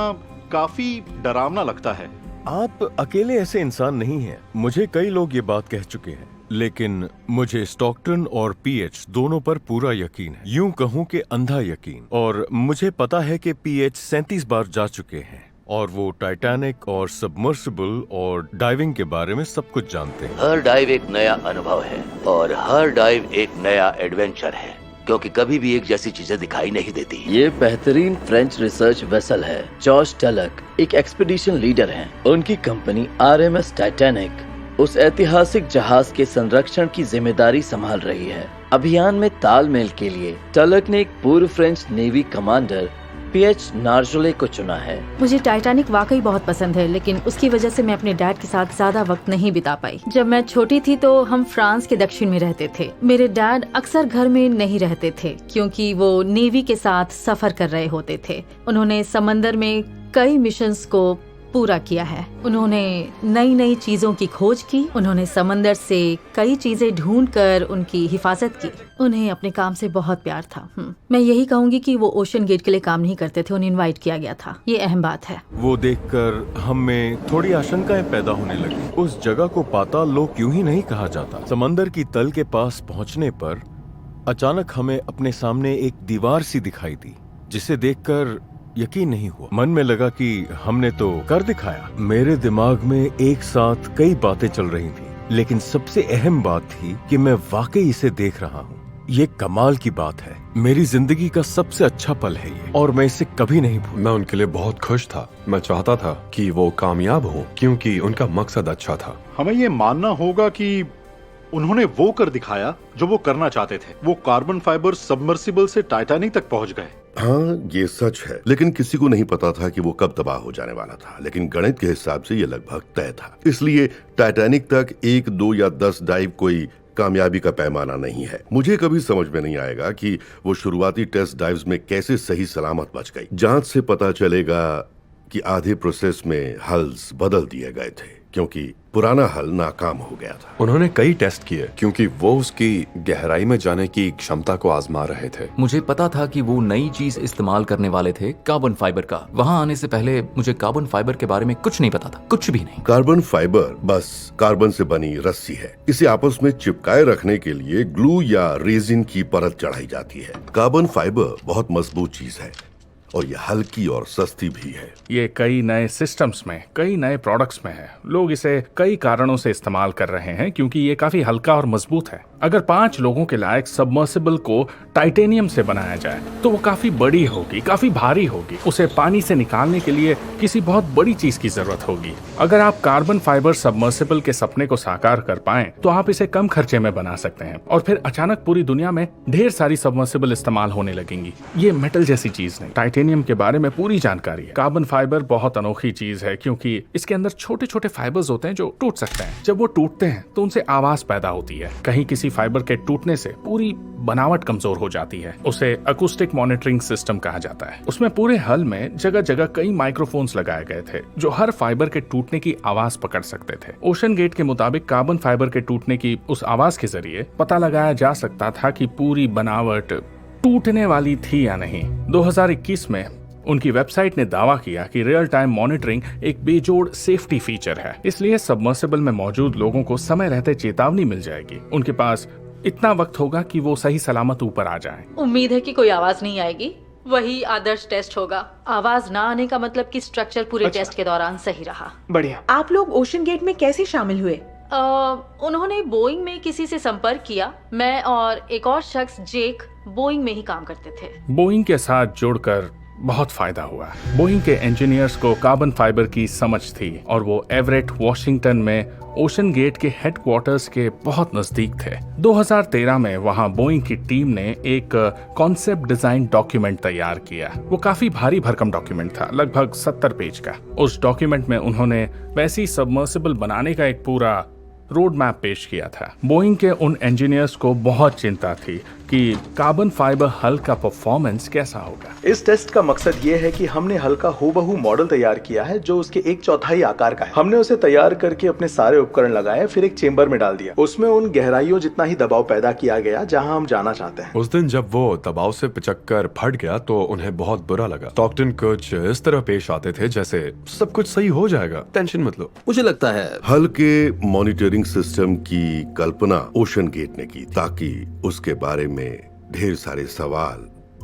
काफी डरावना लगता है। आप अकेले ऐसे इंसान नहीं हैं। मुझे कई लोग ये बात कह चुके हैं लेकिन मुझे स्टॉकटन और पीएच दोनों पर पूरा यकीन है। यूं कहूं कि अंधा यकीन। और मुझे पता है कि पीएच 37 बार जा चुके हैं और वो टाइटैनिक और सबमर्सिबल और डाइविंग के बारे में सब कुछ जानते हैं। हर डाइव एक नया अनुभव है और हर डाइव एक नया एडवेंचर है क्योंकि कभी भी एक जैसी चीजें दिखाई नहीं देती। ये बेहतरीन फ्रेंच रिसर्च वेसल है। जॉर्ज टलक एक एक्सपीडिशन लीडर हैं। उनकी कंपनी आरएमएस टाइटैनिक उस ऐतिहासिक जहाज के संरक्षण की जिम्मेदारी संभाल रही है। अभियान में तालमेल के लिए टलक ने एक पूर्व फ्रेंच नेवी कमांडर पीएच नार्जोले को चुना है। मुझे टाइटैनिक वाकई बहुत पसंद है, लेकिन उसकी वजह से मैं अपने डैड के साथ ज्यादा वक्त नहीं बिता पाई। जब मैं छोटी थी तो हम फ्रांस के दक्षिण में रहते थे। मेरे डैड अक्सर घर में नहीं रहते थे क्योंकि वो नेवी के साथ सफर कर रहे होते थे। उन्होंने समंदर में कई मिशंस को पूरा किया है। उन्होंने नई नई चीजों की खोज की। उन्होंने समंदर से कई चीजें ढूंढकर उनकी हिफाजत की। उन्हें अपने काम से बहुत प्यार था। मैं यही कहूंगी कि वो ओशन गेट के लिए काम नहीं करते थे, उन्हें इनवाइट किया गया था। ये अहम बात है। वो देखकर हम में थोड़ी आशंकाएं पैदा होने लगी। उस जगह को पाताल लोक यूं ही नहीं कहा जाता। समंदर की तल के पास पहुंचने पर अचानक हमें अपने सामने एक दीवार सी दिखाई दी, जिसे देखकर यकीन नहीं हुआ। मन में लगा कि हमने तो कर दिखाया। मेरे दिमाग में एक साथ कई बातें चल रही थी, लेकिन सबसे अहम बात थी कि मैं वाकई इसे देख रहा हूँ। ये कमाल की बात है। मेरी जिंदगी का सबसे अच्छा पल है ये, और मैं इसे कभी नहीं भूल। मैं उनके लिए बहुत खुश था। मैं चाहता था कि वो कामयाब हो, क्योंकि उनका मकसद अच्छा था। हमें ये मानना होगा कि उन्होंने वो कर दिखाया जो वो करना चाहते थे। वो कार्बन फाइबर सबमर्सिबल से टाइटैनिक तक पहुंच गए। हाँ, ये सच है, लेकिन किसी को नहीं पता था कि वो कब तबाह हो जाने वाला था। लेकिन गणित के हिसाब से ये लगभग तय था। इसलिए टाइटैनिक तक 1, 2 या 10 डाइव कोई कामयाबी का पैमाना नहीं है। मुझे कभी समझ में नहीं आएगा कि वो शुरुआती टेस्ट डाइव्स में कैसे सही सलामत बच गई। जांच से पता चलेगा कि आधे प्रोसेस में हल्स बदल दिए गए थे, क्योंकि पुराना हल नाकाम हो गया था। उन्होंने कई टेस्ट किए, क्योंकि वो उसकी गहराई में जाने की क्षमता को आजमा रहे थे। मुझे पता था कि वो नई चीज इस्तेमाल करने वाले थे, कार्बन फाइबर का। वहाँ आने से पहले मुझे कार्बन फाइबर के बारे में कुछ नहीं पता था, कुछ भी नहीं। कार्बन फाइबर बस कार्बन से बनी रस्सी है। इसे आपस में चिपकाए रखने के लिए ग्लू या रेजिन की परत चढ़ाई जाती है। कार्बन फाइबर बहुत मजबूत चीज है, और ये हल्की और सस्ती भी है। ये कई नए सिस्टम्स में, कई नए प्रोडक्ट्स में है। लोग इसे कई कारणों से इस्तेमाल कर रहे हैं, क्योंकि ये काफी हल्का और मजबूत है। अगर 5 लोगों के लायक सबमर्सिबल को टाइटेनियम से बनाया जाए तो वो काफी बड़ी होगी, काफी भारी होगी। उसे पानी से निकालने के लिए किसी बहुत बड़ी चीज की जरूरत होगी। अगर आप कार्बन फाइबर सबमर्सिबल के सपने को साकार कर पाएं तो आप इसे कम खर्चे में बना सकते हैं, और फिर अचानक पूरी दुनिया में ढेर सारी सबमर्सिबल इस्तेमाल होने लगेंगी। ये मेटल जैसी चीज नहीं। टाइटेनियम के बारे में पूरी जानकारी है। कार्बन फाइबर बहुत अनोखी चीज है, क्योंकि इसके अंदर छोटे छोटे फाइबर्स होते हैं जो टूट सकते हैं। जब वो टूटते हैं तो उनसे आवाज पैदा होती है। कहीं किसी फाइबर के टूटने से पूरी बनावट कमजोर हो जाती है। उसे अकूस्टिक मॉनिटरिंग सिस्टम कहा जाता है। उसमें पूरे हल में जगह जगह कई माइक्रोफोन्स लगाए गए थे जो हर फाइबर के टूटने की आवाज पकड़ सकते थे। ओशन गेट के मुताबिक कार्बन फाइबर के टूटने की उस आवाज के जरिए पता लगाया जा सकता था कि पूरी बनावट टूटने वाली थी या नहीं। 2021 में उनकी वेबसाइट ने दावा किया कि रियल टाइम मॉनिटरिंग एक बेजोड़ सेफ्टी फीचर है, इसलिए सबमर्सिबल में मौजूद लोगों को समय रहते चेतावनी मिल जाएगी। उनके पास इतना वक्त होगा कि वो सही सलामत ऊपर आ जाएं। उम्मीद है कि कोई आवाज नहीं आएगी। वही आदर्श टेस्ट होगा। आवाज ना आने का मतलब कि स्ट्रक्चर पूरे टेस्ट के दौरान सही रहा। बढ़िया। आप लोग ओशन गेट में कैसे शामिल हुए? उन्होंने बोइंग में किसी से संपर्क किया। मैं और एक और शख्स जेक बोइंग में ही काम करते थे। बोइंग के साथ जुड़कर बहुत फायदा हुआ। बोइंग के इंजीनियर्स को कार्बन फाइबर की समझ थी, और वो एवरेट वॉशिंगटन में ओशन गेट के हेडक्वार्टर्स के बहुत नजदीक थे। 2013 में वहां बोइंग की टीम ने एक कॉन्सेप्ट डिजाइन डॉक्यूमेंट तैयार किया। वो काफी भारी भरकम डॉक्यूमेंट था, लगभग 70 पेज का। उस डॉक्यूमेंट में उन्होंने वैसी सबमर्सिबल बनाने का एक पूरा रोड मैप पेश किया था। बोइंग के उन इंजीनियर्स को बहुत चिंता थी कि कार्बन फाइबर हल का परफॉर्मेंस कैसा होगा। इस टेस्ट का मकसद ये है कि हमने हल का हूबहू मॉडल तैयार किया है जो उसके 1/4 आकार का है। हमने उसे तैयार करके अपने सारे उपकरण लगाए, फिर एक चेंबर में डाल दिया। उसमें उन गहराइयों जितना ही दबाव पैदा किया गया जहां हम जाना चाहते हैं। उस दिन जब वो दबाव से पिचककर फट गया तो उन्हें बहुत बुरा लगा। स्टॉकटन कुछ इस तरह पेश आते थे जैसे सब कुछ सही हो जाएगा, टेंशन मत लो। मुझे लगता है हल के मॉनिटरिंग सिस्टम की कल्पना ओशन गेट ने की, ताकि उसके बारे में ढेर सारे सवाल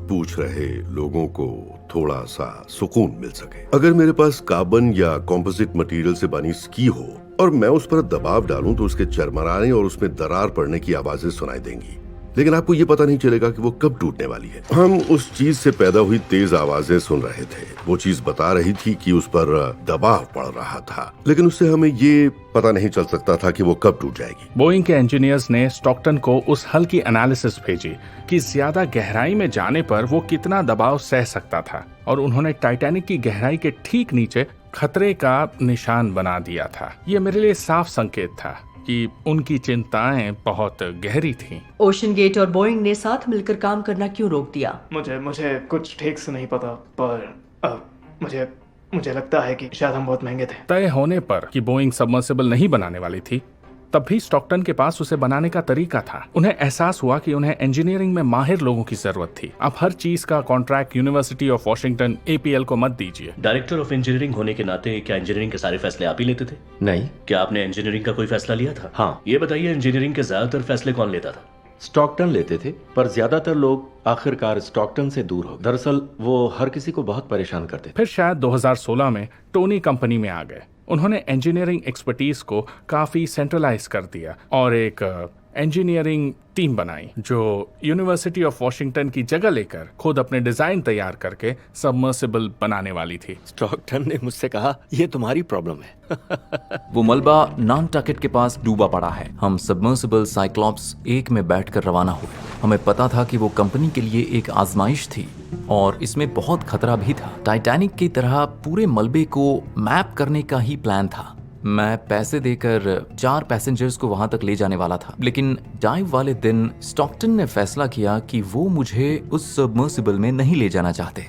पूछ रहे लोगों को थोड़ा सा सुकून मिल सके। अगर मेरे पास कार्बन या कॉम्पोजिट मटेरियल से बनी स्की हो और मैं उस पर दबाव डालूं तो उसके चरमराने और उसमें दरार पड़ने की आवाजें सुनाई देंगी। लेकिन आपको ये पता नहीं चलेगा कि वो कब टूटने वाली है। हम उस चीज से पैदा हुई तेज आवाजें सुन रहे थे। वो चीज बता रही थी कि उस पर दबाव पड़ रहा था, लेकिन उससे हमें ये पता नहीं चल सकता था कि वो कब टूट जाएगी। बोइंग के इंजीनियर्स ने स्टॉकटन को उस हल की एनालिसिस भेजी कि ज्यादा गहराई में जाने पर वो कितना दबाव सह सकता था, और उन्होंने टाइटैनिक की गहराई के ठीक नीचे खतरे का निशान बना दिया था। ये मेरे लिए साफ संकेत था कि उनकी चिंताएं बहुत गहरी थीं। ओशन गेट और बोइंग ने साथ मिलकर काम करना क्यों रोक दिया? मुझे कुछ ठीक से नहीं पता, पर मुझे लगता है कि शायद हम बहुत महंगे थे। तय होने पर कि बोइंग सबमर्सिबल नहीं बनाने वाली थी, तब भी स्टॉकटन के पास उसे बनाने का तरीका था। उन्हें एहसास हुआ कि उन्हें इंजीनियरिंग में माहिर लोगों की जरूरत थी। आप हर चीज का contract university of Washington APL को मत दीजिए। डायरेक्टर ऑफ इंजीनियरिंग होने के नाते क्या इंजीनियरिंग के सारे फैसले आप ही लेते थे? नहीं। क्या आपने इंजीनियरिंग का कोई फैसला लिया था? हाँ। ये बताइए, इंजीनियरिंग के ज्यादातर फैसले कौन लेता था? स्टॉकटन लेते थे, पर ज्यादातर लोग आखिरकार स्टॉकटन से दूर हो। दरअसल वो हर किसी को बहुत परेशान करते थे। फिर शायद 2016 में टोनी कंपनी में आ गए। उन्होंने इंजीनियरिंग एक्सपर्टीज को काफी सेंट्रलाइज कर दिया और एक इंजीनियरिंग टीम बनाई जो यूनिवर्सिटी ऑफ वॉशिंगटन की जगह लेकर खुद अपने डिजाइन तैयार करके सबमर्सिबल बनाने वाली थी। स्टॉकटन ने मुझसे कहा, ये तुम्हारी प्रॉब्लम है। वो मलबा नानटकेट के पास डूबा पड़ा है। हम सबमर्सिबल साइक्लॉप्स 1 में बैठकर रवाना हुए। हमें पता था कि वो कंपनी के लिए एक आजमाइश थी और इसमें बहुत खतरा भी था। टाइटैनिक की तरह पूरे मलबे को मैप करने का ही प्लान था। मैं पैसे देकर 4 पैसेंजर्स को वहां तक ले जाने वाला था, लेकिन डाइव वाले दिन स्टॉकटन ने फैसला किया कि वो मुझे उस सबमर्सिबल में नहीं ले जाना चाहते।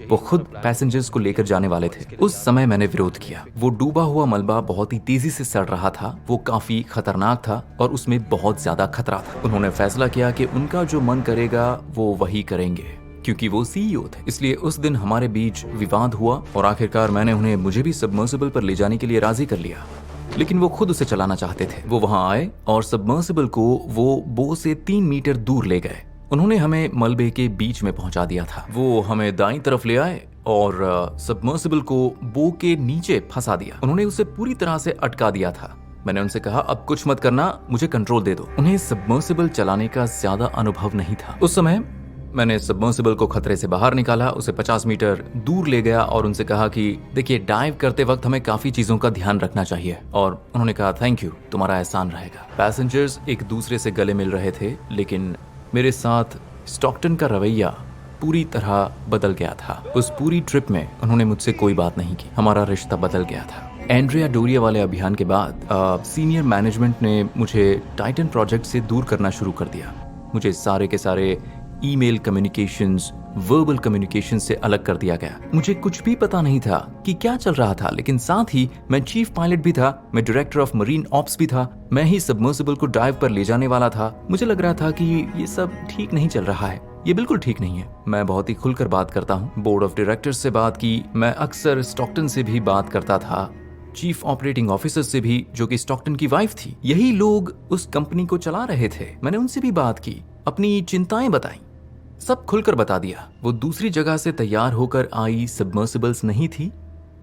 वो खुद पैसेंजर्स को लेकर जाने वाले थे। उस समय मैंने विरोध किया। वो डूबा हुआ मलबा बहुत ही तेजी से सड़ रहा था। वो काफी खतरनाक था और उसमें बहुत ज्यादा खतरा था। उन्होंने फैसला किया कि उनका जो मन करेगा वो वही करेंगे, क्योंकि वो CEO थे। इसलिए उस दिन हमारे बीच विवाद हुआ और आखिरकार मैंने उन्हें मुझे भी सबमर्सिबल पर ले जाने के लिए राजी कर लिया, लेकिन वो खुद उसे चलाना चाहते थे। वो वहां आए और सबमर्सिबल को वो बो से 3 मीटर दूर ले गए। उन्होंने हमें मलबे के बीच में पहुंचा दिया था। वो हमें दाईं तरफ ले आए और सबमर्सिबल को बो के नीचे फंसा दिया। उन्होंने उसे पूरी तरह से अटका दिया था। मैंने उनसे कहा, अब कुछ मत करना, मुझे कंट्रोल दे दो। उन्हें सबमर्सिबल चलाने का ज्यादा अनुभव नहीं था। उस समय मैंने सबमर्सिबल को खतरे से बाहर निकाला, उसे 50 मीटर दूर ले गया और उनसे कहा कि देखिए, डाइव करते वक्त हमें काफी चीजों का ध्यान रखना चाहिए। और उन्होंने कहा, थैंक यू, तुम्हारा एहसान रहेगा। पैसेंजर्स एक दूसरे से गले मिल रहे थे, लेकिन मेरे साथ स्टॉकटन का रवैया पूरी तरह बदल गया था। उस पूरी ट्रिप में उन्होंने मुझसे कोई बात नहीं की। हमारा रिश्ता बदल गया था। एंड्रिया डोरिया वाले अभियान के बाद सीनियर मैनेजमेंट ने मुझे टाइटन प्रोजेक्ट से दूर करना शुरू कर दिया। मुझे सारे के सारे ईमेल कम्युनिकेशंस, वर्बल कम्युनिकेशन से अलग कर दिया गया। मुझे कुछ भी पता नहीं था कि क्या चल रहा था, लेकिन साथ ही मैं चीफ पायलट भी था, मैं डायरेक्टर ऑफ मरीन ऑप्स भी था। मैं ही सबमर्सिबल को डाइव पर ले जाने वाला था। मुझे लग रहा था कि ये सब ठीक नहीं चल रहा है, ये बिल्कुल ठीक नहीं है। मैं बहुत ही खुलकर बात करता हूँ। बोर्ड ऑफ डायरेक्टर्स से बात की, मैं अक्सर स्टॉकटन से भी बात करता था, चीफ ऑपरेटिंग ऑफिसर से भी, जो कि स्टॉकटन की वाइफ थी। यही लोग उस कंपनी को चला रहे थे। मैंने उनसे भी बात की, अपनी चिंताएं बताई, सब खुलकर बता दिया। वो दूसरी जगह से तैयार होकर आई सबमर्सिबल्स नहीं थी,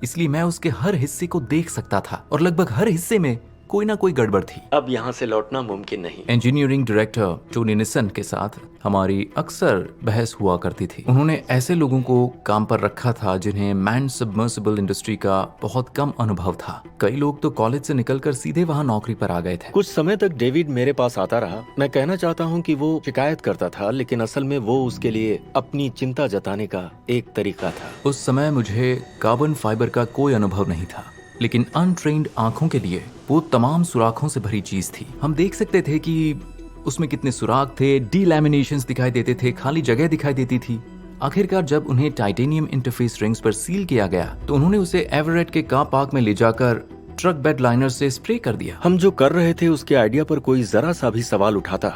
इसलिए मैं उसके हर हिस्से को देख सकता था और लगभग हर हिस्से में कोई ना कोई गड़बड़ थी। अब यहाँ से लौटना मुमकिन नहीं। इंजीनियरिंग डायरेक्टर टोनी निसन के साथ हमारी अक्सर बहस हुआ करती थी। उन्होंने ऐसे लोगों को काम पर रखा था जिन्हें मैन सबमर्सिबल इंडस्ट्री का बहुत कम अनुभव था। कई लोग तो कॉलेज से निकलकर सीधे वहाँ नौकरी पर आ गए थे। कुछ समय तक डेविड मेरे पास आता रहा। मैं कहना चाहता हूँ कि वो शिकायत करता था, लेकिन असल में वो उसके लिए अपनी चिंता जताने का एक तरीका था। उस समय मुझे कार्बन फाइबर का कोई अनुभव नहीं था, लेकिन अनट्रेन्ड आंखों के लिए वो तमाम सुराखों से भरी चीज थी। हम देख सकते थे कि उसमें कितने सुराख थे, डीलैमिनेशंस दिखाई देते थे, खाली जगह दिखाई देती थी। आखिरकार जब उन्हें टाइटेनियम इंटरफेस रिंग्स पर सील किया गया तो उन्होंने उसे एवरेट के कार पार्क में ले जाकर ट्रक बेड लाइनर से स्प्रे कर दिया। हम जो कर रहे थे उसके आइडिया पर कोई जरा सा भी सवाल उठाता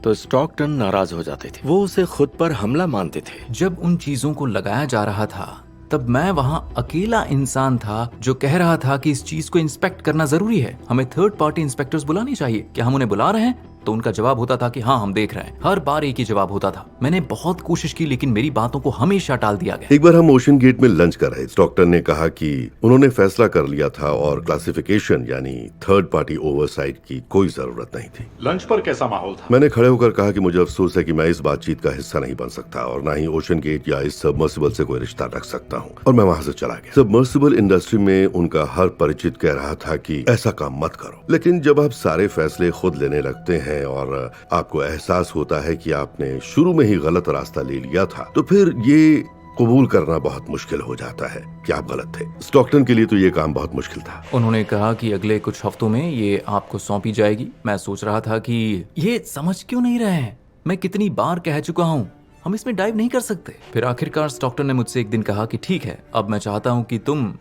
तो स्टॉकटन नाराज हो जाते थे। वो उसे खुद पर हमला मानते थे। जब उन चीजों को लगाया जा रहा था तब मैं वहां अकेला इंसान था जो कह रहा था कि इस चीज को इंस्पेक्ट करना जरूरी है, हमें थर्ड पार्टी इंस्पेक्टर्स बुलानी चाहिए। क्या हम उन्हें बुला रहे हैं? तो उनका जवाब होता था कि हाँ हम देख रहे हैं। हर बार एक ही जवाब होता था। मैंने बहुत कोशिश की लेकिन मेरी बातों को हमेशा टाल दिया गया। एक बार हम ओशन गेट में लंच कर रहे थे। स्टॉकटन ने कहा कि उन्होंने फैसला कर लिया था और क्लासिफिकेशन यानी थर्ड पार्टी ओवरसाइट की कोई जरूरत नहीं थी। लंच पर कैसा माहौल था? मैंने खड़े होकर कहा कि मुझे अफसोस है कि मैं इस बातचीत का हिस्सा नहीं बन सकता और ना ही ओशन गेट या इस सबमर्सिबल से कोई रिश्ता रख सकता हूँ, और मैं वहाँ से चला गया। सबमर्सिबल इंडस्ट्री में उनका हर परिचित कह रहा था कि ऐसा काम मत करो, लेकिन जब आप सारे फैसले खुद लेने लगते हैं और आपको एहसास होता है कि आपने शुरू में ही गलत रास्ता ले लिया था, तो फिर ये कबूल करना बहुत मुश्किल हो जाता है कि आप गलत थे। स्टॉकटन के लिए तो ये काम बहुत मुश्किल था। उन्होंने कहा कि अगले कुछ हफ्तों में ये आपको सौंपी जाएगी। मैं सोच रहा था कि ये समझ क्यों नहीं रहे हैं, मैं कितनी बार कह चुका हूँ हम इसमें डाइव नहीं कर सकते। फिर आखिरकार स्टॉकटन ने मुझसे एक दिन कहा कि ठीक है, अब मैं चाहता हूँ कि तुम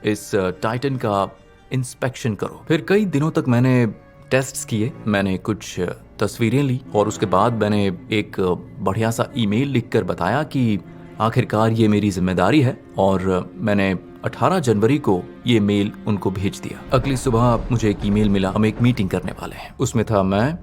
इस टाइटन का इंस्पेक्शन करो। फिर कई दिनों तक मैंने टेस्ट्स किए, मैंने कुछ तस्वीरें ली और उसके बाद मैंने एक बढ़िया सा ईमेल लिखकर बताया कि आखिरकार ये मेरी जिम्मेदारी है, और मैंने 18 जनवरी को ये मेल उनको भेज दिया। अगली सुबह मुझे एक ईमेल मिला, हम एक मीटिंग करने वाले हैं। उसमें था मैं,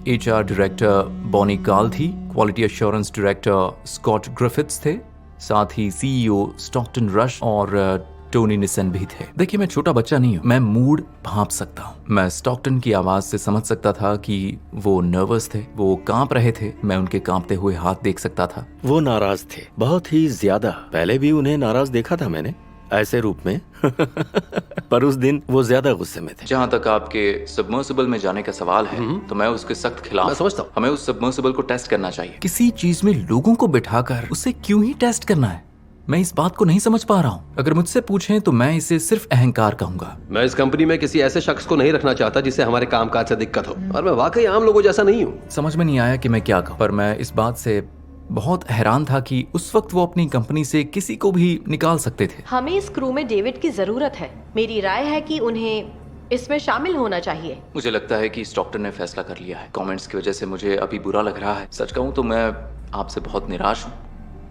HR डायरेक्टर बॉनी गाल थी, quality assurance director Scott Griffiths थे, साथ ही CEO स्टॉकटन रश और टोनी निसन भी थे। देखिए मैं छोटा बच्चा नहीं हूँ, मैं मूड भांप सकता हूँ। मैं स्टॉकटन की आवाज से समझ सकता था कि वो नर्वस थे, वो कांप रहे थे। मैं उनके कांपते हुए हाथ देख सकता था। वो नाराज थे, बहुत ही ज्यादा। पहले भी उन्हें नाराज देखा था मैंने ऐसे रूप में पर उस दिन वो ज्यादा गुस्से में थे। जहाँ तक आपके सबमर्सिबल में जाने का सवाल है तो मैं उसके सख्त खिलाफ। मैं समझता हूँ। हमें उस सबमर्सिबल को टेस्ट करना चाहिए। किसी चीज में लोगों को बिठाकर उसे क्यों ही टेस्ट करना है, मैं इस बात को नहीं समझ पा रहा हूँ। अगर मुझसे पूछें तो मैं इसे सिर्फ अहंकार कहूंगा। मैं इस कंपनी में किसी ऐसे शख्स को नहीं रखना चाहता जिसे हमारे कामकाज से दिक्कत हो, और मैं वाकई आम लोगों जैसा नहीं हूँ। समझ में नहीं आया कि मैं क्या कहूँ, पर मैं इस बात से बहुत हैरान था कि उस वक्त वो अपनी कंपनी से किसी को भी निकाल सकते थे। हमें इस क्रू में डेविड की जरूरत है। मेरी राय है कि उन्हें इसमें शामिल होना चाहिए। मुझे लगता है कि स्टॉकटन ने फैसला कर लिया है। कमेंट्स की वजह से मुझे अभी बुरा लग रहा है। सच कहूँ तो मैं आपसे बहुत निराश हूँ।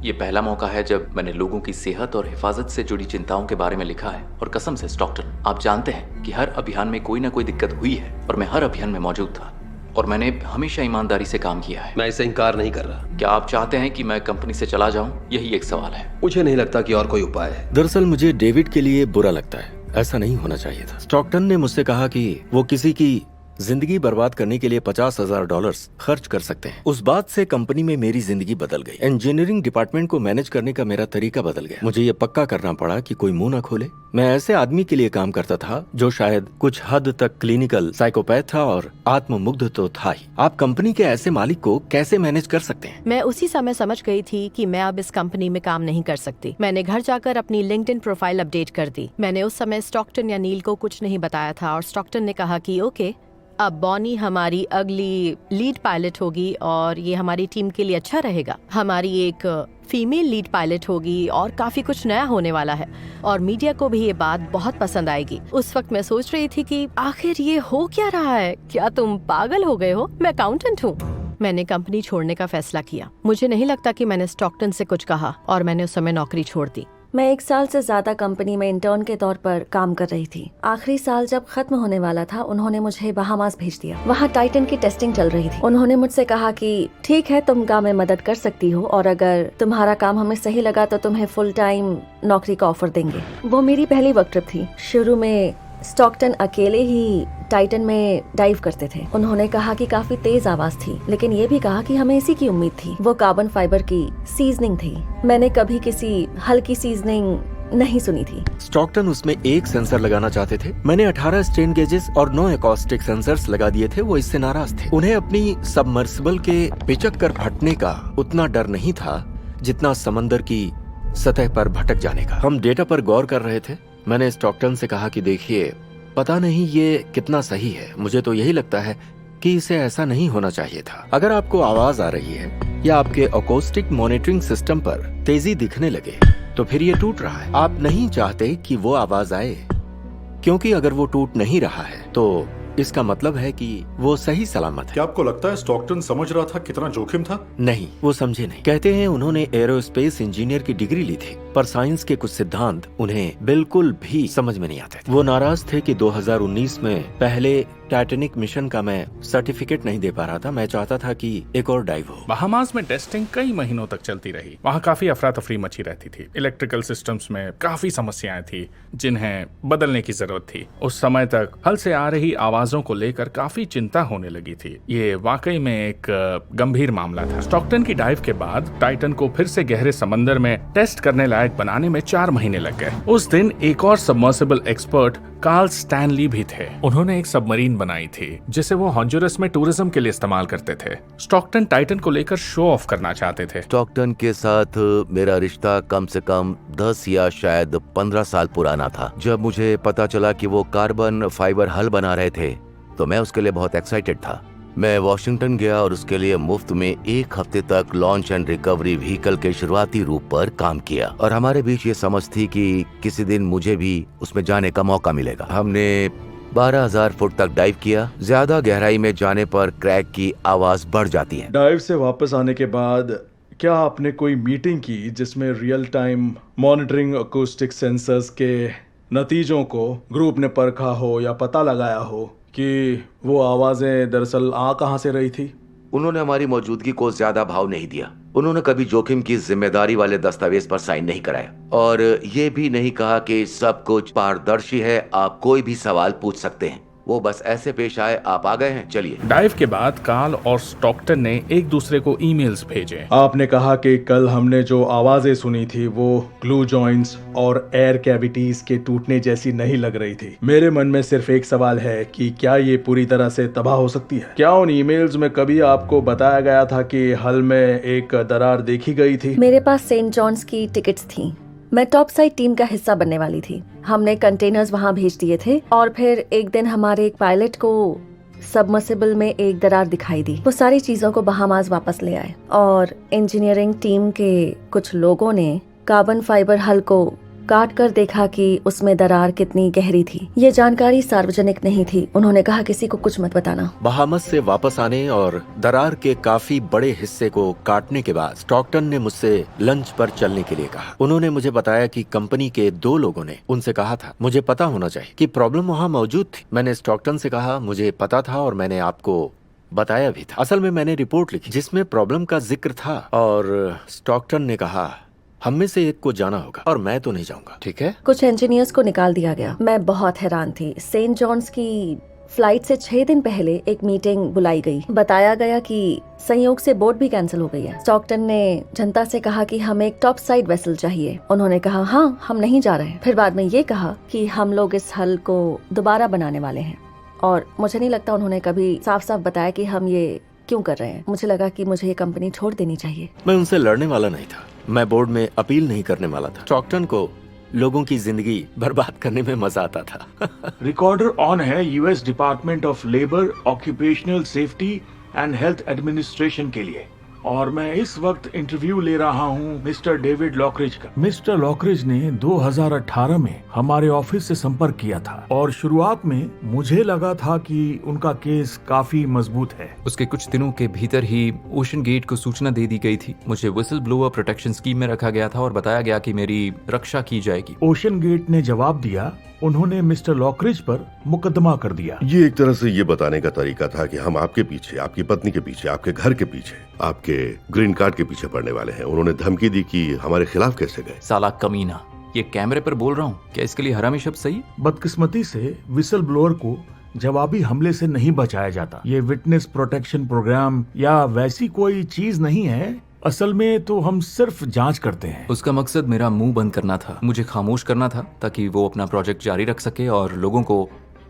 ये पहला मौका है जब मैंने लोगों की सेहत और हिफाजत से जुड़ी चिंताओं के बारे में लिखा है, और कसम से स्टॉकटन, आप जानते हैं कि हर अभियान में कोई ना कोई दिक्कत हुई है और मैं हर अभियान में मौजूद था, और मैंने हमेशा ईमानदारी से काम किया है। मैं इसे इनकार नहीं कर रहा। क्या आप चाहते हैं कि मैं कंपनी से चला जाऊं? यही एक सवाल है। मुझे नहीं लगता कि और कोई उपाय है। दरअसल मुझे डेविड के लिए बुरा लगता है, ऐसा नहीं होना चाहिए था। स्टॉकटन ने मुझसे कहा कि वो किसी की जिंदगी बर्बाद करने के लिए $50,000 खर्च कर सकते हैं। उस बात से कंपनी में मेरी जिंदगी बदल गई। इंजीनियरिंग डिपार्टमेंट को मैनेज करने का मेरा तरीका बदल गया। मुझे ये पक्का करना पड़ा कि कोई मुंह न खोले। मैं ऐसे आदमी के लिए काम करता था जो शायद कुछ हद तक क्लिनिकल साइकोपैथ था और आत्ममुग्ध तो था ही। आप कंपनी के ऐसे मालिक को कैसे मैनेज कर सकते हैं? मैं उसी समय समझ गई थी कि मैं अब इस कंपनी में काम नहीं कर सकती। मैंने घर जाकर अपनी लिंक्डइन प्रोफाइल अपडेट कर दी। मैंने उस समय स्टॉकटन या नील को कुछ नहीं बताया था, और स्टॉकटन ने कहा कि ओके, अब बॉनी हमारी अगली लीड पायलट होगी और ये हमारी टीम के लिए अच्छा रहेगा। हमारी एक फीमेल लीड पायलट होगी और काफी कुछ नया होने वाला है, और मीडिया को भी ये बात बहुत पसंद आएगी। उस वक्त मैं सोच रही थी कि आखिर ये हो क्या रहा है? क्या तुम पागल हो गए हो? मैं अकाउंटेंट हूँ। मैंने कंपनी छोड़ने का फैसला किया। मुझे नहीं लगता कि मैंने स्टॉकटन से कुछ कहा, और मैंने उस समय नौकरी छोड़ दी। मैं 1 साल से ज्यादा कंपनी में इंटर्न के तौर पर काम कर रही थी। आखिरी साल जब खत्म होने वाला था, उन्होंने मुझे बहामास भेज दिया। वहाँ टाइटन की टेस्टिंग चल रही थी। उन्होंने मुझसे कहा कि ठीक है, तुम काम में मदद कर सकती हो, और अगर तुम्हारा काम हमें सही लगा तो तुम्हें फुल टाइम नौकरी का ऑफर देंगे। वो मेरी पहली वर्क ट्रिप थी। शुरू में स्टॉकटन अकेले ही टाइटन में डाइव करते थे। उन्होंने कहा कि काफी तेज आवाज थी, लेकिन ये भी कहा कि हमें इसी की उम्मीद थी। वो कार्बन फाइबर की सीजनिंग थी। मैंने कभी किसी हल्की सीजनिंग नहीं सुनी थी। स्टॉकटन उसमें एक सेंसर लगाना चाहते थे। मैंने 18 स्ट्रेन गेजेस और 9 एकॉस्टिक सेंसर्स लगा दिए थे। वो इससे नाराज थे। उन्हें अपनी सबमर्सिबल के पिचक कर फटने का उतना डर नहीं था जितना समंदर की सतह पर भटक जाने का। हम डेटा पर गौर कर रहे थे। मैंने स्टॉकटन से कहा कि देखिए, पता नहीं ये कितना सही है, मुझे तो यही लगता है कि इसे ऐसा नहीं होना चाहिए था। अगर आपको आवाज आ रही है या आपके अकोस्टिक मॉनिटरिंग सिस्टम पर तेजी दिखने लगे तो फिर ये टूट रहा है। आप नहीं चाहते कि वो आवाज आए, क्योंकि अगर वो टूट नहीं रहा है तो इसका मतलब है कि वो सही सलामत है। क्या आपको लगता है स्टॉकटन समझ रहा था कितना जोखिम था? नहीं, वो समझे नहीं। कहते हैं उन्होंने एरोस्पेस इंजीनियर की डिग्री ली थी, पर साइंस के कुछ सिद्धांत उन्हें बिल्कुल भी समझ में नहीं आते थे। वो नाराज थे कि 2019 में पहले टाइटैनिक मिशन का मैं सर्टिफिकेट नहीं दे पा रहा था। मैं चाहता था कि एक और डाइव हो। बहामास में टेस्टिंग कई महीनों तक चलती रही। वहाँ काफी अफरा तफरी मची रहती थी। इलेक्ट्रिकल सिस्टम्स में काफी समस्याएं थी जिन्हें बदलने की जरूरत थी। उस समय तक हल से आ रही आवाजों को लेकर काफी चिंता होने लगी थी। ये वाकई में एक गंभीर मामला था। स्टॉकटन की डाइव के बाद टाइटन को फिर से गहरे समंदर में टेस्ट करने लायक बनाने में 4 महीने लग गए। उस दिन एक और सबमर्सिबल एक्सपर्ट कार्ल स्टैनली भी थे। उन्होंने एक सबमरीन बनाई थी जिसे वो हॉन्जुरस में टूरिज्म के लिए इस्तेमाल करते थे। स्टॉकटन टाइटन को लेकर शो ऑफ करना चाहते थे। स्टॉकटन के साथ मेरा रिश्ता कम से कम 10 या शायद 15 साल पुराना था। जब मुझे पता चला कि वो कार्बन फाइबर हल बना रहे थे तो मैं उसके लिए बहुत एक्साइटेड था। मैं वॉशिंगटन गया और उसके लिए मुफ्त में 1 हफ्ते तक लॉन्च एंड रिकवरी व्हीकल के शुरुआती रूप पर काम किया और हमारे बीच ये समझ थी कि किसी दिन मुझे भी उसमें जाने का मौका मिलेगा। हमने 12,000 फुट तक डाइव किया। ज्यादा गहराई में जाने पर क्रैक की आवाज बढ़ जाती है। डाइव से वापस आने के बाद क्या आपने कोई मीटिंग की जिसमें real time monitoring acoustic sensors के नतीजों को ग्रुप ने परखा हो या पता लगाया हो कि वो आवाजें दरअसल आ कहां से रही थी? उन्होंने हमारी मौजूदगी को ज्यादा भाव नहीं दिया। उन्होंने कभी जोखिम की जिम्मेदारी वाले दस्तावेज पर साइन नहीं कराया और ये भी नहीं कहा कि सब कुछ पारदर्शी है, आप कोई भी सवाल पूछ सकते हैं। वो बस ऐसे पेश आए, आप आ गए हैं, चलिए। डाइव के बाद कार्ल और स्टॉकटन ने एक दूसरे को ईमेल्स भेजे। आपने कहा कि कल हमने जो आवाजें सुनी थी वो ग्लू जॉइंट्स और एयर कैविटीज के टूटने जैसी नहीं लग रही थी। मेरे मन में सिर्फ एक सवाल है कि क्या ये पूरी तरह से तबाह हो सकती है? क्या उन ईमेल्स में कभी आपको बताया गया था कि हल में एक दरार देखी गई थी? मेरे पास सेंट जॉन्स की टिकट्स थी। मैं टॉप साइड टीम का हिस्सा बनने वाली थी। हमने कंटेनर्स वहाँ भेज दिए थे और फिर एक दिन हमारे एक पायलट को सबमर्सिबल में एक दरार दिखाई दी। वो सारी चीजों को बहामास वापस ले आए और इंजीनियरिंग टीम के कुछ लोगों ने कार्बन फाइबर हल को काट कर देखा कि उसमें दरार कितनी गहरी थी। ये जानकारी सार्वजनिक नहीं थी। उन्होंने कहा किसी को कुछ मत बताना। बहामस से वापस आने और दरार के काफी बड़े हिस्से को काटने के बाद स्टॉकटन ने मुझसे लंच पर चलने के लिए कहा। उन्होंने मुझे बताया कि कंपनी के 2 लोगों ने उनसे कहा था मुझे पता होना चाहिए कि प्रॉब्लम वहाँ मौजूद थी। मैंने स्टॉकटन से कहा मुझे पता था और मैंने आपको बताया भी था। असल में मैंने रिपोर्ट लिखी जिसमें प्रॉब्लम का जिक्र था और स्टॉकटन ने कहा हम में से एक को जाना होगा और मैं तो नहीं जाऊंगा, ठीक है? कुछ इंजीनियर्स को निकाल दिया गया। मैं बहुत हैरान थी। सेंट जॉन्स की फ्लाइट से 6 दिन पहले एक मीटिंग बुलाई गई। बताया गया कि संयोग से बोट भी कैंसिल हो गई है। स्टॉकटन ने जनता से कहा कि हमें एक टॉप साइड वेसल चाहिए। उन्होंने कहा हाँ, हम नहीं जा रहे हैं। फिर बाद में ये कहा कि हम लोग इस हल को दोबारा बनाने वाले हैं और मुझे नहीं लगता उन्होंने कभी साफ साफ बताया कि हम ये क्यों कर रहे हैं। मुझे लगा कि मुझे ये कंपनी छोड़ देनी चाहिए। मैं उनसे लड़ने वाला नहीं था। मैं बोर्ड में अपील नहीं करने वाला था। स्टॉकटन को लोगों की जिंदगी बर्बाद करने में मजा आता था। रिकॉर्डर ऑन है US department of labour, occupational safety and health administration के लिए और मैं इस वक्त इंटरव्यू ले रहा हूं मिस्टर डेविड लॉकरिज का। मिस्टर लॉकरिज ने 2018 में हमारे ऑफिस से संपर्क किया था और शुरुआत में मुझे लगा था कि उनका केस काफी मजबूत है। उसके कुछ दिनों के भीतर ही ओशन गेट को सूचना दे दी गई थी। मुझे विसल ब्लोअर प्रोटेक्शन स्कीम में रखा गया था और बताया गया कि मेरी रक्षा की जाएगी। ओशन गेट ने जवाब दिया। उन्होंने मिस्टर लॉकरिज पर मुकदमा कर दिया। ये एक तरह से ये बताने का तरीका था कि हम आपके पीछे, आपकी पत्नी के पीछे, आपके घर के पीछे, आपके ग्रीन कार्ड के पीछे पड़ने वाले हैं। उन्होंने धमकी दी कि हमारे खिलाफ कैसे गए। साला कमीना, ये कैमरे पर बोल रहा हूँ, क्या इसके लिए हरामी शब्द सही? बदकिस्मती से विसल ब्लोअर को जवाबी हमले से नहीं बचाया जाता। ये विटनेस प्रोटेक्शन प्रोग्राम या वैसी कोई चीज नहीं है। असल में तो हम सिर्फ जांच करते हैं। उसका मकसद मेरा मुंह बंद करना था, मुझे खामोश करना था ताकि वो अपना प्रोजेक्ट जारी रख सके और लोगों को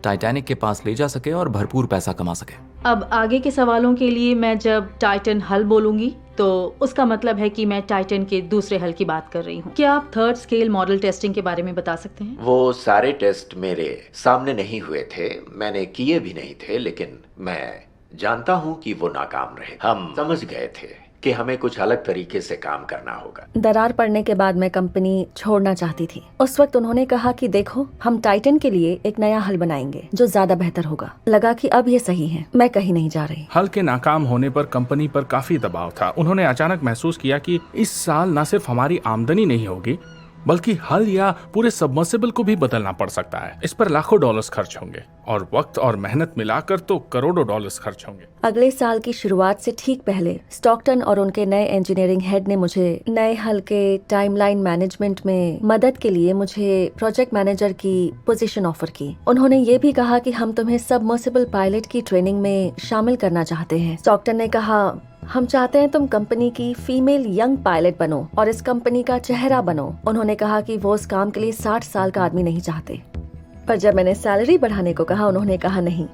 टाइटैनिक के पास ले जा सके और भरपूर पैसा कमा सके। अब आगे के सवालों के लिए मैं जब टाइटन हल बोलूंगी तो उसका मतलब है कि मैं टाइटन के दूसरे हल की बात कर रही हूँ। क्या आप 3rd स्केल मॉडल टेस्टिंग के बारे में बता सकते हैं? वो सारे टेस्ट मेरे सामने नहीं हुए थे, मैंने किए भी नहीं थे, लेकिन मैं जानता हूँ कि वो नाकाम रहे। हम समझ गए थे कि हमें कुछ अलग तरीके से काम करना होगा। दरार पड़ने के बाद मैं कंपनी छोड़ना चाहती थी। उस वक्त उन्होंने कहा कि देखो, हम टाइटन के लिए एक नया हल बनाएंगे जो ज्यादा बेहतर होगा। लगा कि अब ये सही है, मैं कहीं नहीं जा रही। हल के नाकाम होने पर कंपनी पर काफी दबाव था। उन्होंने अचानक महसूस किया कि इस साल न सिर्फ हमारी आमदनी नहीं होगी बल्कि हल या पूरे सबमर्सिबल को भी बदलना पड़ सकता है। इस पर लाखों डॉलर्स खर्च होंगे और वक्त और मेहनत मिलाकर तो करोड़ों डॉलर्स खर्च होंगे। अगले साल की शुरुआत से ठीक पहले स्टॉकटन और उनके नए इंजीनियरिंग हेड ने मुझे नए हल के टाइमलाइन मैनेजमेंट में मदद के लिए मुझे प्रोजेक्ट मैनेजर की पोजीशन ऑफर की। उन्होंने ये भी कहा कि हम तुम्हें सबमर्सिबल पायलट की ट्रेनिंग में शामिल करना चाहते हैं। स्टॉकटन ने कहा, हम चाहते हैं तुम कंपनी की फीमेल यंग पायलट बनो और इस कंपनी का चेहरा बनो। उन्होंने कहा कि वो उस काम के लिए 60 साल का आदमी नहीं चाहते। पर जब मैंने सैलरी बढ़ाने को कहा, उन्होंने कहा नहीं।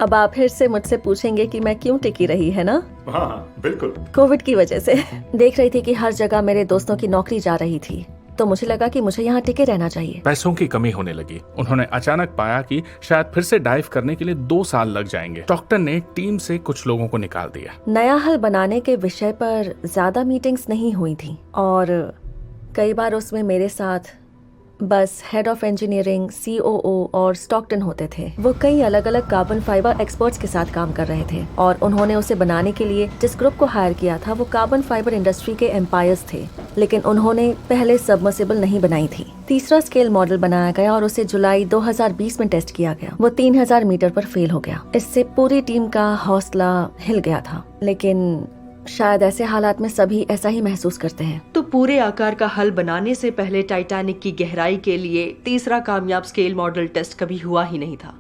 अब आप फिर से मुझसे पूछेंगे कि मैं क्यों टिकी रही, है ना? हाँ, बिल्कुल। कोविड की वजह से देख रही थी कि हर जगह मेरे दोस्तों की नौकरी जा रही थी, तो मुझे लगा कि मुझे यहाँ टिके रहना चाहिए। पैसों की कमी होने लगी। उन्होंने अचानक पाया कि शायद फिर से डाइव करने के लिए 2 साल लग जाएंगे। स्टॉकटन ने टीम से कुछ लोगों को निकाल दिया। नया हल बनाने के विषय पर ज्यादा मीटिंग्स नहीं हुई थी और कई बार उसमें मेरे साथ बस हेड ऑफ इंजीनियरिंग, COO और स्टॉकटन होते थे। वो कई अलग अलग कार्बन फाइबर एक्सपर्ट्स के साथ काम कर रहे थे और उन्होंने उसे बनाने के लिए जिस ग्रुप को हायर किया था वो कार्बन फाइबर इंडस्ट्री के एम्पायर्स थे, लेकिन उन्होंने पहले सबमर्सिबल नहीं बनाई थी। तीसरा स्केल मॉडल बनाया गया और उसे जुलाई 2020 में टेस्ट किया गया। वो 3000 मीटर पर फेल हो गया। इससे पूरी टीम का हौसला हिल गया था, लेकिन शायद ऐसे हालात में सभी ऐसा ही महसूस करते हैं। तो पूरे आकार का हल बनाने से पहले टाइटैनिक की गहराई के लिए तीसरा कामयाब स्केल मॉडल टेस्ट कभी हुआ ही नहीं था।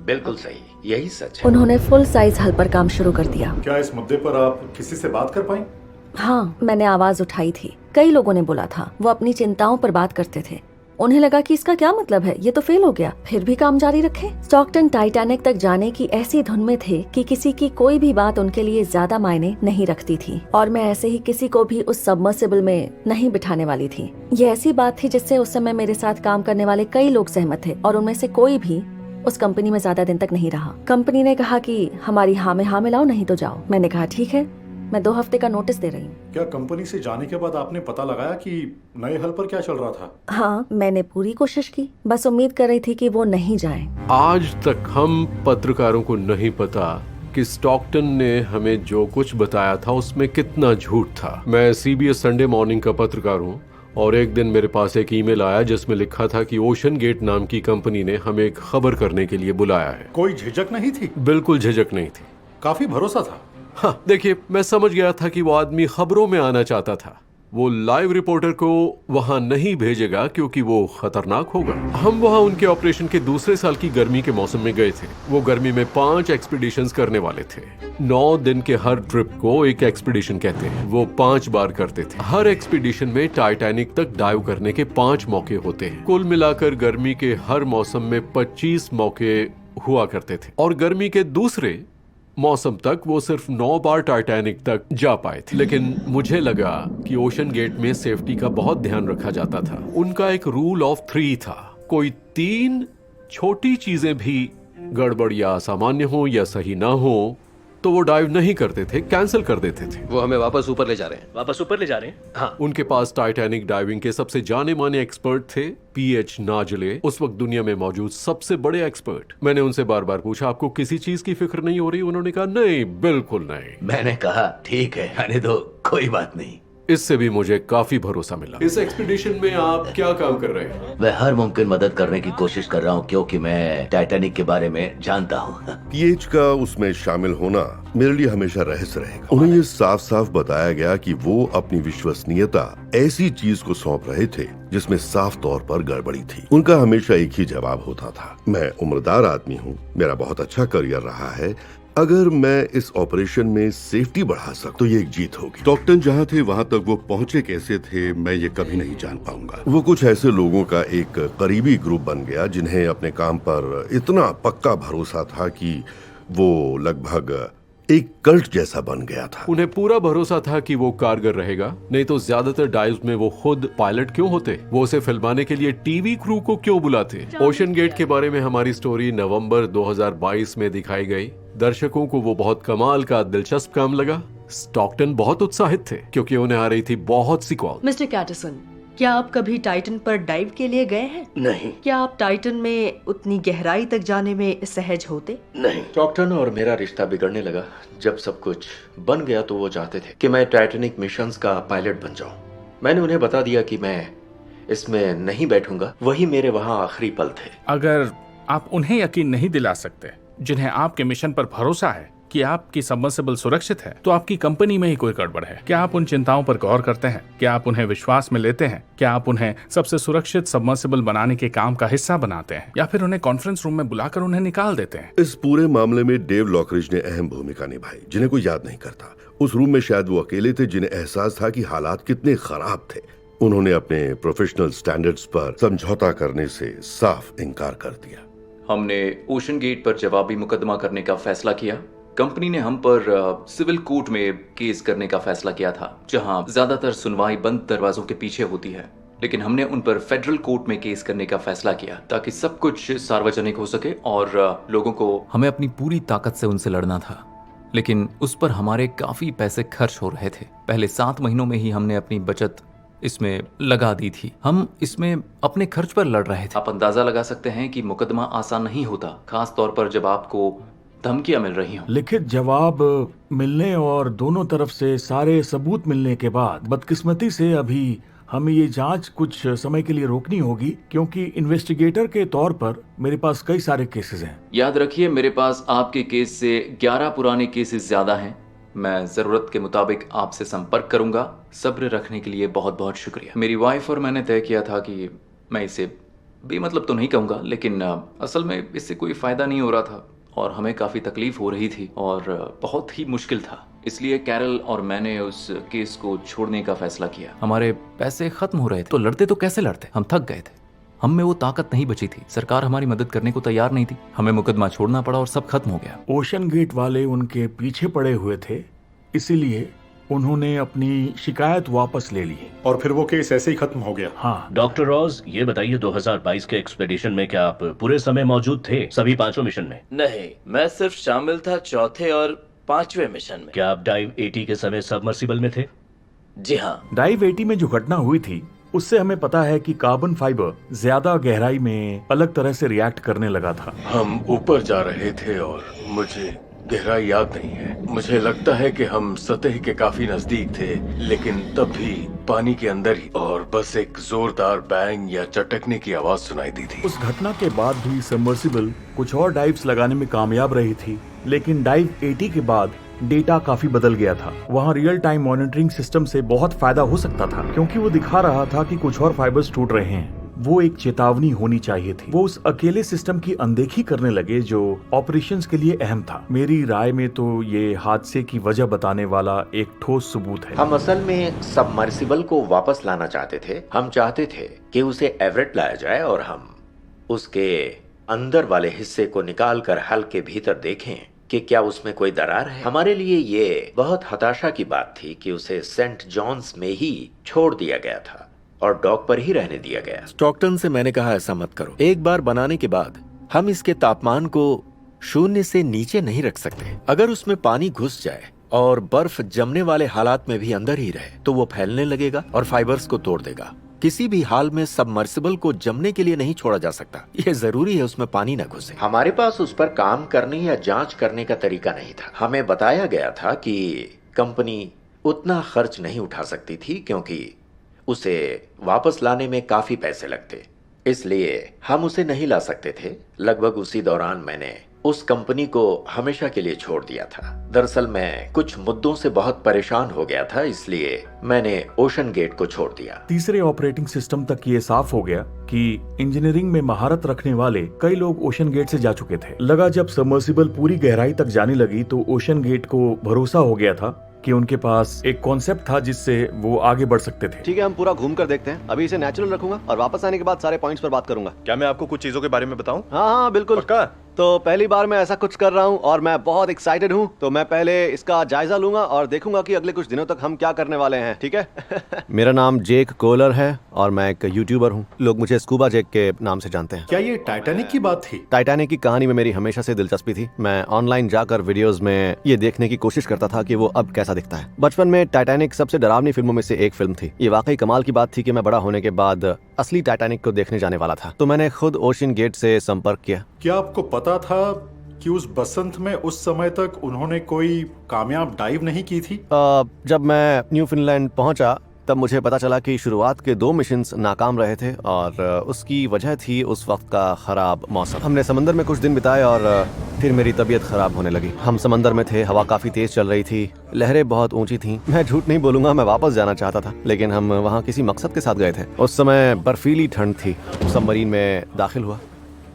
बिल्कुल सही, यही सच है। उन्होंने फुल साइज हल पर काम शुरू कर दिया। क्या इस मुद्दे पर आप किसी से बात कर पाई? हाँ, मैंने आवाज उठाई थी। कई लोगों ने बोला था। वो अपनी चिंताओं पर बात करते थे। उन्हें लगा कि इसका क्या मतलब है, ये तो फेल हो गया, फिर भी काम जारी रखे। स्टॉकटन टाइटैनिक तक जाने की ऐसी धुन में थे कि किसी की कोई भी बात उनके लिए ज्यादा मायने नहीं रखती थी और मैं ऐसे ही किसी को भी उस सबमर्सिबल में नहीं बिठाने वाली थी। ये ऐसी बात थी जिससे उस समय मेरे साथ काम करने वाले कई लोग सहमत थे और उनमें से कोई भी उस कंपनी में ज्यादा दिन तक नहीं रहा। कंपनी ने कहा कि हमारी हाँ में हाँ मिलाओ, नहीं तो जाओ। मैंने कहा ठीक है, मैं 2 हफ्ते का नोटिस दे रही हूँ। क्या कंपनी से जाने के बाद आपने पता लगाया कि नए हल पर क्या चल रहा था? हाँ, मैंने पूरी कोशिश की, बस उम्मीद कर रही थी कि वो नहीं जाएं। आज तक हम पत्रकारों को नहीं पता कि स्टॉकटन ने हमें जो कुछ बताया था उसमें कितना झूठ था। मैं CBS संडे मॉर्निंग का पत्रकार हूँ और एक दिन मेरे पास एक ईमेल आया जिसमें लिखा था कि ओशन गेट नाम की कंपनी ने हमें एक खबर करने के लिए बुलाया है। कोई झिझक नहीं थी? बिल्कुल झिझक नहीं थी, काफी भरोसा था। हाँ, देखिए, मैं समझ गया था कि वो आदमी खबरों में आना चाहता था। वो लाइव रिपोर्टर को वहां नहीं भेजेगा क्योंकि वो खतरनाक होगा। हम वहां उनके ऑपरेशन के दूसरे साल की गर्मी के मौसम में गए थे। वो गर्मी में 5 एक्सपीडिशंस करने वाले थे। 9 दिन के हर ट्रिप को एक एक्सपीडिशन कहते हैं। वो 5 बार करते थे। हर एक्सपीडिशन में टाइटैनिक तक डाइव करने के 5 मौके होते हैं। कुल मिलाकर गर्मी के हर मौसम में 25 मौके हुआ करते थे और गर्मी के दूसरे मौसम तक वो सिर्फ 9 बार टाइटैनिक तक जा पाए थे। लेकिन मुझे लगा कि ओशन गेट में सेफ्टी का बहुत ध्यान रखा जाता था। उनका एक रूल ऑफ 3 था। कोई 3 छोटी चीजें भी गड़बड़ या असामान्य हो या सही ना हो तो वो डाइव नहीं करते थे, कैंसिल कर देते थे। वो हमें वापस ऊपर ले जा रहे हैं। वापस ऊपर ले जा रहे हैं? हाँ। उनके पास टाइटैनिक डाइविंग के सबसे जाने माने एक्सपर्ट थे, PH नाजले, उस वक्त दुनिया में मौजूद सबसे बड़े एक्सपर्ट। मैंने उनसे बार बार पूछा, आपको किसी चीज की फिक्र नहीं हो रही? उन्होंने कहा नहीं, बिल्कुल नहीं। मैंने कहा ठीक है, आने दो, कोई बात नहीं। इससे भी मुझे काफी भरोसा मिला। इस एक्सपीडिशन में आप क्या काम कर रहे हैं? मैं हर मुमकिन मदद करने की कोशिश कर रहा हूँ क्योंकि मैं टाइटैनिक के बारे में जानता हूँ। PH का उसमें शामिल होना मेरे लिए हमेशा रहस्य रहेगा। उन्हें ये साफ साफ बताया गया कि वो अपनी विश्वसनीयता ऐसी चीज को सौंप रहे थे जिसमें साफ तौर पर गड़बड़ी थी। उनका हमेशा एक ही जवाब होता था, मैं उम्रदार आदमी हूँ, मेरा बहुत अच्छा करियर रहा है, अगर मैं इस ऑपरेशन में सेफ्टी बढ़ा सकता तो ये एक जीत होगी। स्टॉकटन जहाँ थे वहाँ तक वो पहुँचे कैसे थे मैं ये कभी नहीं जान पाऊंगा। वो कुछ ऐसे लोगों का एक करीबी ग्रुप बन गया जिन्हें अपने काम पर इतना पक्का भरोसा था कि वो लगभग एक कल्ट जैसा बन गया था। उन्हें पूरा भरोसा था कि वो कारगर रहेगा, नहीं तो ज्यादातर डाइव्स में वो खुद पायलट क्यों होते? वो उसे फिल्माने के लिए टीवी क्रू को क्यों बुलाते? ओशन गेट के बारे में हमारी स्टोरी नवंबर 2022 में दिखाई गई। दर्शकों को वो बहुत कमाल का दिलचस्प काम लगा। स्टॉकटन बहुत उत्साहित थे क्योंकि उन्हें आ रही थी बहुत सी कॉल। मिस्टर कैटरसन, क्या आप कभी टाइटन पर डाइव के लिए गए हैं? नहीं। क्या आप टाइटन में उतनी गहराई तक जाने में सहज होते? नहीं। स्टॉकटन और मेरा रिश्ता बिगड़ने लगा जब सब कुछ बन गया तो वो चाहते थे कि मैं टाइटैनिक मिशंस का पायलट बन जाऊं। मैंने उन्हें बता दिया कि मैं इसमें नहीं बैठूंगा, वही मेरे वहां आखिरी पल थे। अगर आप उन्हें यकीन नहीं दिला सकते जिन्हें आपके मिशन पर भरोसा है कि आपकी सबमर्सिबल सुरक्षित है, तो आपकी कंपनी में ही कोई गड़बड़ है। क्या आप उन चिंताओं पर गौर करते हैं? क्या आप उन्हें विश्वास में लेते हैं? क्या आप उन्हें सबसे सुरक्षित सबमर्सिबल बनाने के काम का हिस्सा बनाते हैं, या फिर उन्हें कॉन्फ्रेंस रूम में बुलाकर उन्हें निकाल देते हैं? इस पूरे मामले में डेव लॉकरिज ने अहम भूमिका निभाई, जिन्हें कोई याद नहीं करता। उस रूम में शायद वो अकेले थे जिन्हें एहसास था कि हालात कितने खराब थे। उन्होंने अपने प्रोफेशनल स्टैंडर्ड्स पर समझौता करने से साफ इनकार कर दिया। हमने ओशन गेट पर जवाबी मुकदमा करने का फैसला किया। कंपनी ने हम पर सिविल कोर्ट में केस करने का फैसला किया था, जहां ज्यादातर सुनवाई बंद दरवाजों के पीछे होती है, लेकिन हमने उन पर फेडरल कोर्ट में केस करने का फैसला किया ताकि सब कुछ सार्वजनिक हो सके और लोगों को। हमें अपनी पूरी ताकत से उनसे लड़ना था, लेकिन उस पर हमारे काफी पैसे खर्च हो रहे थे। पहले 7 महीनों में ही हमने अपनी बचत इसमें लगा दी थी। हम इसमें अपने खर्च पर लड़ रहे थे। आप अंदाजा लगा सकते हैं कि मुकदमा आसान नहीं होता, खास तौर पर जब आपको धमकियां मिल रही हों। लिखित जवाब मिलने और दोनों तरफ से सारे सबूत मिलने के बाद बदकिस्मती से अभी हमें ये जांच कुछ समय के लिए रोकनी होगी, क्योंकि इन्वेस्टिगेटर के तौर पर मेरे पास कई सारे केसेस हैं। याद रखिए, मेरे पास आपके केस से 11 पुराने केसेस ज्यादा हैं। मैं जरूरत के मुताबिक आपसे संपर्क करूंगा। सब्र रखने के लिए बहुत बहुत शुक्रिया। मेरी वाइफ और मैंने तय किया था कि मैं इसे बेमतलब तो नहीं कहूंगा, लेकिन असल में इससे कोई फायदा नहीं हो रहा था और हमें काफी तकलीफ हो रही थी और बहुत ही मुश्किल था। इसलिए कैरल और मैंने उस केस को छोड़ने का फैसला किया। हमारे पैसे खत्म हो रहे थे, तो लड़ते तो कैसे लड़ते? हम थक गए थे, हम में वो ताकत नहीं बची थी। सरकार हमारी मदद करने को तैयार नहीं थी। हमें मुकदमा छोड़ना पड़ा और सब खत्म हो गया। ओशन गेट वाले उनके पीछे पड़े हुए थे, इसीलिए उन्होंने अपनी शिकायत वापस ले ली और फिर वो केस ऐसे ही खत्म हो गया। हाँ। डॉक्टर रॉज, ये बताइए 2022 के एक्सपेडिशन में क्या आप पूरे समय मौजूद थे, सभी 5 मिशन में? नहीं, मैं सिर्फ शामिल था 4थे और 5वें मिशन में। क्या आप डाइव 80 के समय सबमर्सिबल में थे? जी हाँ। डाइव 80 में जो घटना हुई थी, उससे हमें पता है कि कार्बन फाइबर ज्यादा गहराई में अलग तरह से रिएक्ट करने लगा था। हम ऊपर जा रहे थे और मुझे गहराई याद नहीं है। मुझे लगता है कि हम सतह के काफी नजदीक थे, लेकिन तब भी पानी के अंदर ही, और बस एक जोरदार बैंग या चटकने की आवाज सुनाई दी थी। उस घटना के बाद भी सबमर्सिबल कुछ और डाइव्स लगाने में कामयाब रही थी, लेकिन डाइव 80 के बाद डेटा काफी बदल गया था। वहाँ रियल टाइम मॉनिटरिंग सिस्टम से बहुत फायदा हो सकता था, क्योंकि वो दिखा रहा था कि कुछ और फाइबर्स टूट रहे हैं। वो एक चेतावनी होनी चाहिए थी। वो उस अकेले सिस्टम की अनदेखी करने लगे जो ऑपरेशंस के लिए अहम था। मेरी राय में तो ये हादसे की वजह बताने वाला एक ठोस सबूत है। हम असल में सबमर्सिबल को वापस लाना चाहते थे। हम चाहते थे कि उसे एवरेट लाया जाए और हम उसके अंदर वाले हिस्से को निकाल कर हल के भीतर देखें कि क्या उसमें कोई दरार है। हमारे लिए ये बहुत हताशा की बात थी कि उसे सेंट जॉन्स में ही छोड़ दिया गया था और डॉक पर ही रहने दिया गया। स्टॉकटन से मैंने कहा ऐसा मत करो। एक बार बनाने के बाद हम इसके तापमान को 0 से नीचे नहीं रख सकते। अगर उसमें पानी घुस जाए और बर्फ जमने वाले हालात में भी अंदर ही रहे तो वो फैलने लगेगा और फाइबर्स को तोड़ देगा। किसी भी हाल में सबमर्सिबल को जमने के लिए नहीं छोड़ा जा सकता। ये जरूरी है उसमें पानी न घुसे। हमारे पास उस पर काम करने या जांच करने का तरीका नहीं था। हमें बताया गया था कि कंपनी उतना खर्च नहीं उठा सकती थी क्योंकि उसे वापस लाने में काफी पैसे लगते, इसलिए हम उसे नहीं ला सकते थे। लगभग उसी दौरान मैंने उस कंपनी को हमेशा के लिए छोड़ दिया था। दरअसल मैं कुछ मुद्दों से बहुत परेशान हो गया था, इसलिए मैंने ओशन गेट को छोड़ दिया। तीसरे ऑपरेटिंग सिस्टम तक ये साफ हो गया कि इंजीनियरिंग में महारत रखने वाले कई लोग ओशन गेट से जा चुके थे। लगा जब सबमर्सिबल पूरी गहराई तक जाने लगी तो ओशन गेट को भरोसा हो गया था कि उनके पास एक कॉन्सेप्ट था जिससे वो आगे बढ़ सकते थे। ठीक है, हम पूरा घूम कर देखते हैं। अभी इसे नेचुरल रखूंगा और वापस आने के बाद सारे पॉइंट्स पर बात करूंगा। क्या मैं आपको कुछ चीजों के बारे में बताऊं? हाँ, बिल्कुल। पक्का? तो पहली बार मैं ऐसा कुछ कर रहा हूँ और मैं बहुत एक्साइटेड हूँ। तो मैं पहले इसका जायजा लूंगा और देखूंगा कि अगले कुछ दिनों तक हम क्या करने वाले हैं। ठीक है। मेरा नाम जेक कोलर है और मैं एक यूट्यूबर हूँ। लोग मुझे स्कूबा जेक के नाम से जानते हैं। क्या ये टाइटैनिक की बात थी? टाइटैनिक की कहानी में मेरी हमेशा से दिलचस्पी थी। मैं ऑनलाइन जाकर वीडियोस में ये देखने की कोशिश करता था कि वो अब कैसा दिखता है। बचपन में टाइटैनिक सबसे डरावनी फिल्मों में से एक फिल्म थी। ये वाकई कमाल की बात थी कि मैं बड़ा होने के बाद असली टाइटैनिक को देखने जाने वाला था। तो मैंने खुद ओशन गेट से संपर्क किया। क्या आपको पता था कि उस बसंत में उस समय तक उन्होंने कोई कामयाब डाइव नहीं की थी? जब मैं न्यूफाउंडलैंड पहुंचा तब मुझे पता चला कि शुरुआत के 2 मिशंस नाकाम रहे थे और उसकी वजह थी उस वक्त का खराब मौसम। हमने समंदर में कुछ दिन बिताए और फिर मेरी तबीयत खराब होने लगी। हम समंदर में थे, हवा काफी तेज चल रही थी, लहरें बहुत ऊंची थीं। मैं झूठ नहीं बोलूंगा, मैं वापस जाना चाहता था, लेकिन हम वहाँ किसी मकसद के साथ गए थे। उस समय बर्फीली ठंड थी। सबमरीन में दाखिल हुआ,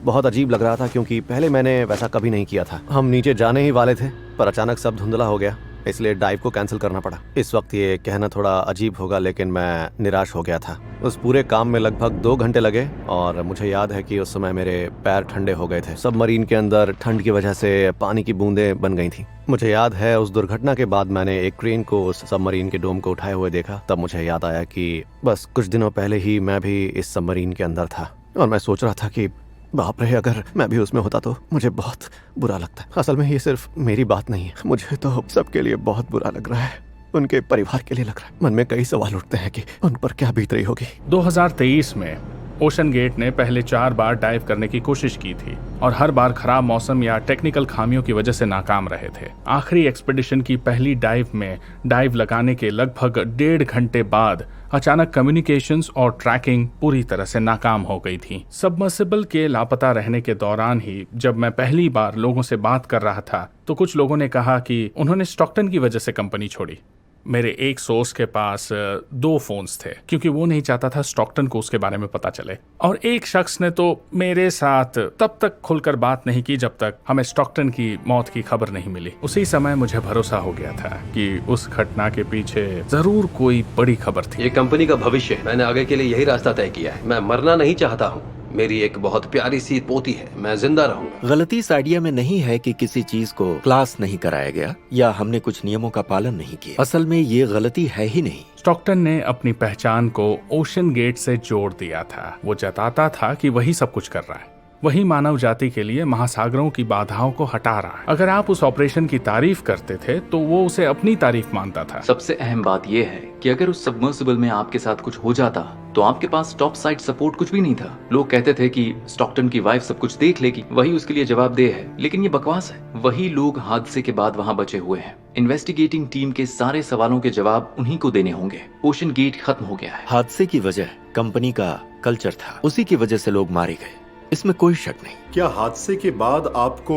बहुत अजीब लग रहा था क्योंकि पहले मैंने वैसा कभी नहीं किया था। हम नीचे जाने ही वाले थे पर अचानक सब धुंधला हो गया, इसलिए डाइव को कैंसिल करना पड़ा। इस वक्त ये कहना थोड़ा अजीब होगा लेकिन मैं निराश हो गया था। उस पूरे काम में लगभग 2 घंटे लगे और मुझे याद है कि उस समय मेरे पैर ठंडे हो गए थे। सबमरीन के अंदर ठंड की वजह से पानी की बूंदें बन गई थी। मुझे याद है उस दुर्घटना के बाद मैंने एक क्रेन को उस सबमरीन के डोम को उठाए हुए देखा। तब मुझे याद आया कि बस कुछ दिनों पहले ही मैं भी इस सबमरीन के अंदर था और मैं सोच रहा था कि बाप रे, अगर मैं भी उसमें होता तो मुझे बहुत बुरा लगता। असल में ये सिर्फ मेरी बात नहीं है, मुझे तो सबके लिए बहुत बुरा लग रहा है, उनके परिवार के लिए लग रहा है। मन में कई सवाल उठते हैं कि उन पर क्या बीत रही होगी। 2023 में ओशन गेट ने पहले 4 बार डाइव करने की कोशिश की थी और हर बार खराब मौसम या टेक्निकल खामियों की वजह से नाकाम रहे थे। आखिरी एक्सपेडिशन की पहली डाइव में डाइव लगाने के लगभग 1.5 घंटे बाद अचानक कम्युनिकेशंस और ट्रैकिंग पूरी तरह से नाकाम हो गई थी। सबमर्सिबल के लापता रहने के दौरान ही जब मैं पहली बार लोगों से बात कर रहा था तो कुछ लोगों ने कहा कि उन्होंने स्टॉकटन की वजह से कंपनी छोड़ी। मेरे एक सोर्स के पास 2 फोन्स थे क्योंकि वो नहीं चाहता था स्टॉकटन को उसके बारे में पता चले, और एक शख्स ने तो मेरे साथ तब तक खुलकर बात नहीं की जब तक हमें स्टॉकटन की मौत की खबर नहीं मिली। उसी समय मुझे भरोसा हो गया था कि उस घटना के पीछे जरूर कोई बड़ी खबर थी। ये कंपनी का भविष्य है। मैंने आगे के लिए यही रास्ता तय किया है। मैं मरना नहीं चाहता हूँ। मेरी एक बहुत प्यारी सी पोती है, मैं जिंदा रहूंगा। गलती इस आइडिया में नहीं है कि किसी चीज को क्लास नहीं कराया गया या हमने कुछ नियमों का पालन नहीं किया। असल में ये गलती है ही नहीं। स्टॉकटन ने अपनी पहचान को ओशन गेट से जोड़ दिया था। वो जताता था कि वही सब कुछ कर रहा है, वही मानव जाति के लिए महासागरों की बाधाओं को हटा रहा है। अगर आप उस ऑपरेशन की तारीफ करते थे तो वो उसे अपनी तारीफ मानता था। सबसे अहम बात यह है कि अगर उस सबमर्सिबल में आपके साथ कुछ हो जाता तो आपके पास टॉप साइड सपोर्ट कुछ भी नहीं था। लोग कहते थे कि स्टॉकटन की वाइफ सब कुछ देख लेगी, वही उसके लिए जवाबदेह है, लेकिन ये बकवास है। वही लोग हादसे के बाद वहाँ बचे हुए हैं। इन्वेस्टिगेटिंग टीम के सारे सवालों के जवाब उन्हीं को देने होंगे। ओशन गेट खत्म हो गया है। हादसे की वजह कंपनी का कल्चर था, उसी की वजह से लोग मारे गए, इसमें कोई शक नहीं। क्या हादसे के बाद आपको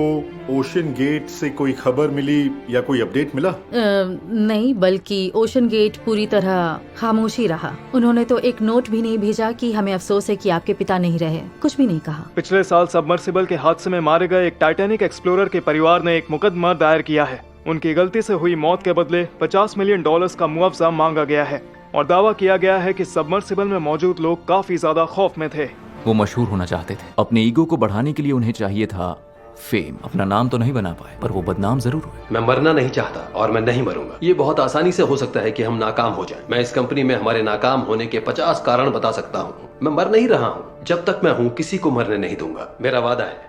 ओशन गेट से कोई खबर मिली या कोई अपडेट मिला? नहीं, बल्कि ओशन गेट पूरी तरह खामोशी रहा। उन्होंने तो एक नोट भी नहीं भेजा कि हमें अफसोस है कि आपके पिता नहीं रहे, कुछ भी नहीं कहा। पिछले साल सबमर्सिबल के हादसे में मारे गए एक टाइटैनिक एक्सप्लोरर के परिवार ने एक मुकदमा दायर किया है। उनकी गलती से हुई मौत के बदले $50 मिलियन का मुआवजा मांगा गया है और दावा किया गया है कि सबमर्सिबल में मौजूद लोग काफी ज्यादा खौफ में थे। वो मशहूर होना चाहते थे। अपने ईगो को बढ़ाने के लिए उन्हें चाहिए था फेम। अपना नाम तो नहीं बना पाए पर वो बदनाम जरूर हुए। मैं मरना नहीं चाहता और मैं नहीं मरूंगा। ये बहुत आसानी से हो सकता है कि हम नाकाम हो जाएं। मैं इस कंपनी में हमारे नाकाम होने के 50 कारण बता सकता हूँ। मैं मर नहीं रहा हूँ। जब तक मैं हूँ किसी को मरने नहीं दूंगा, मेरा वादा है।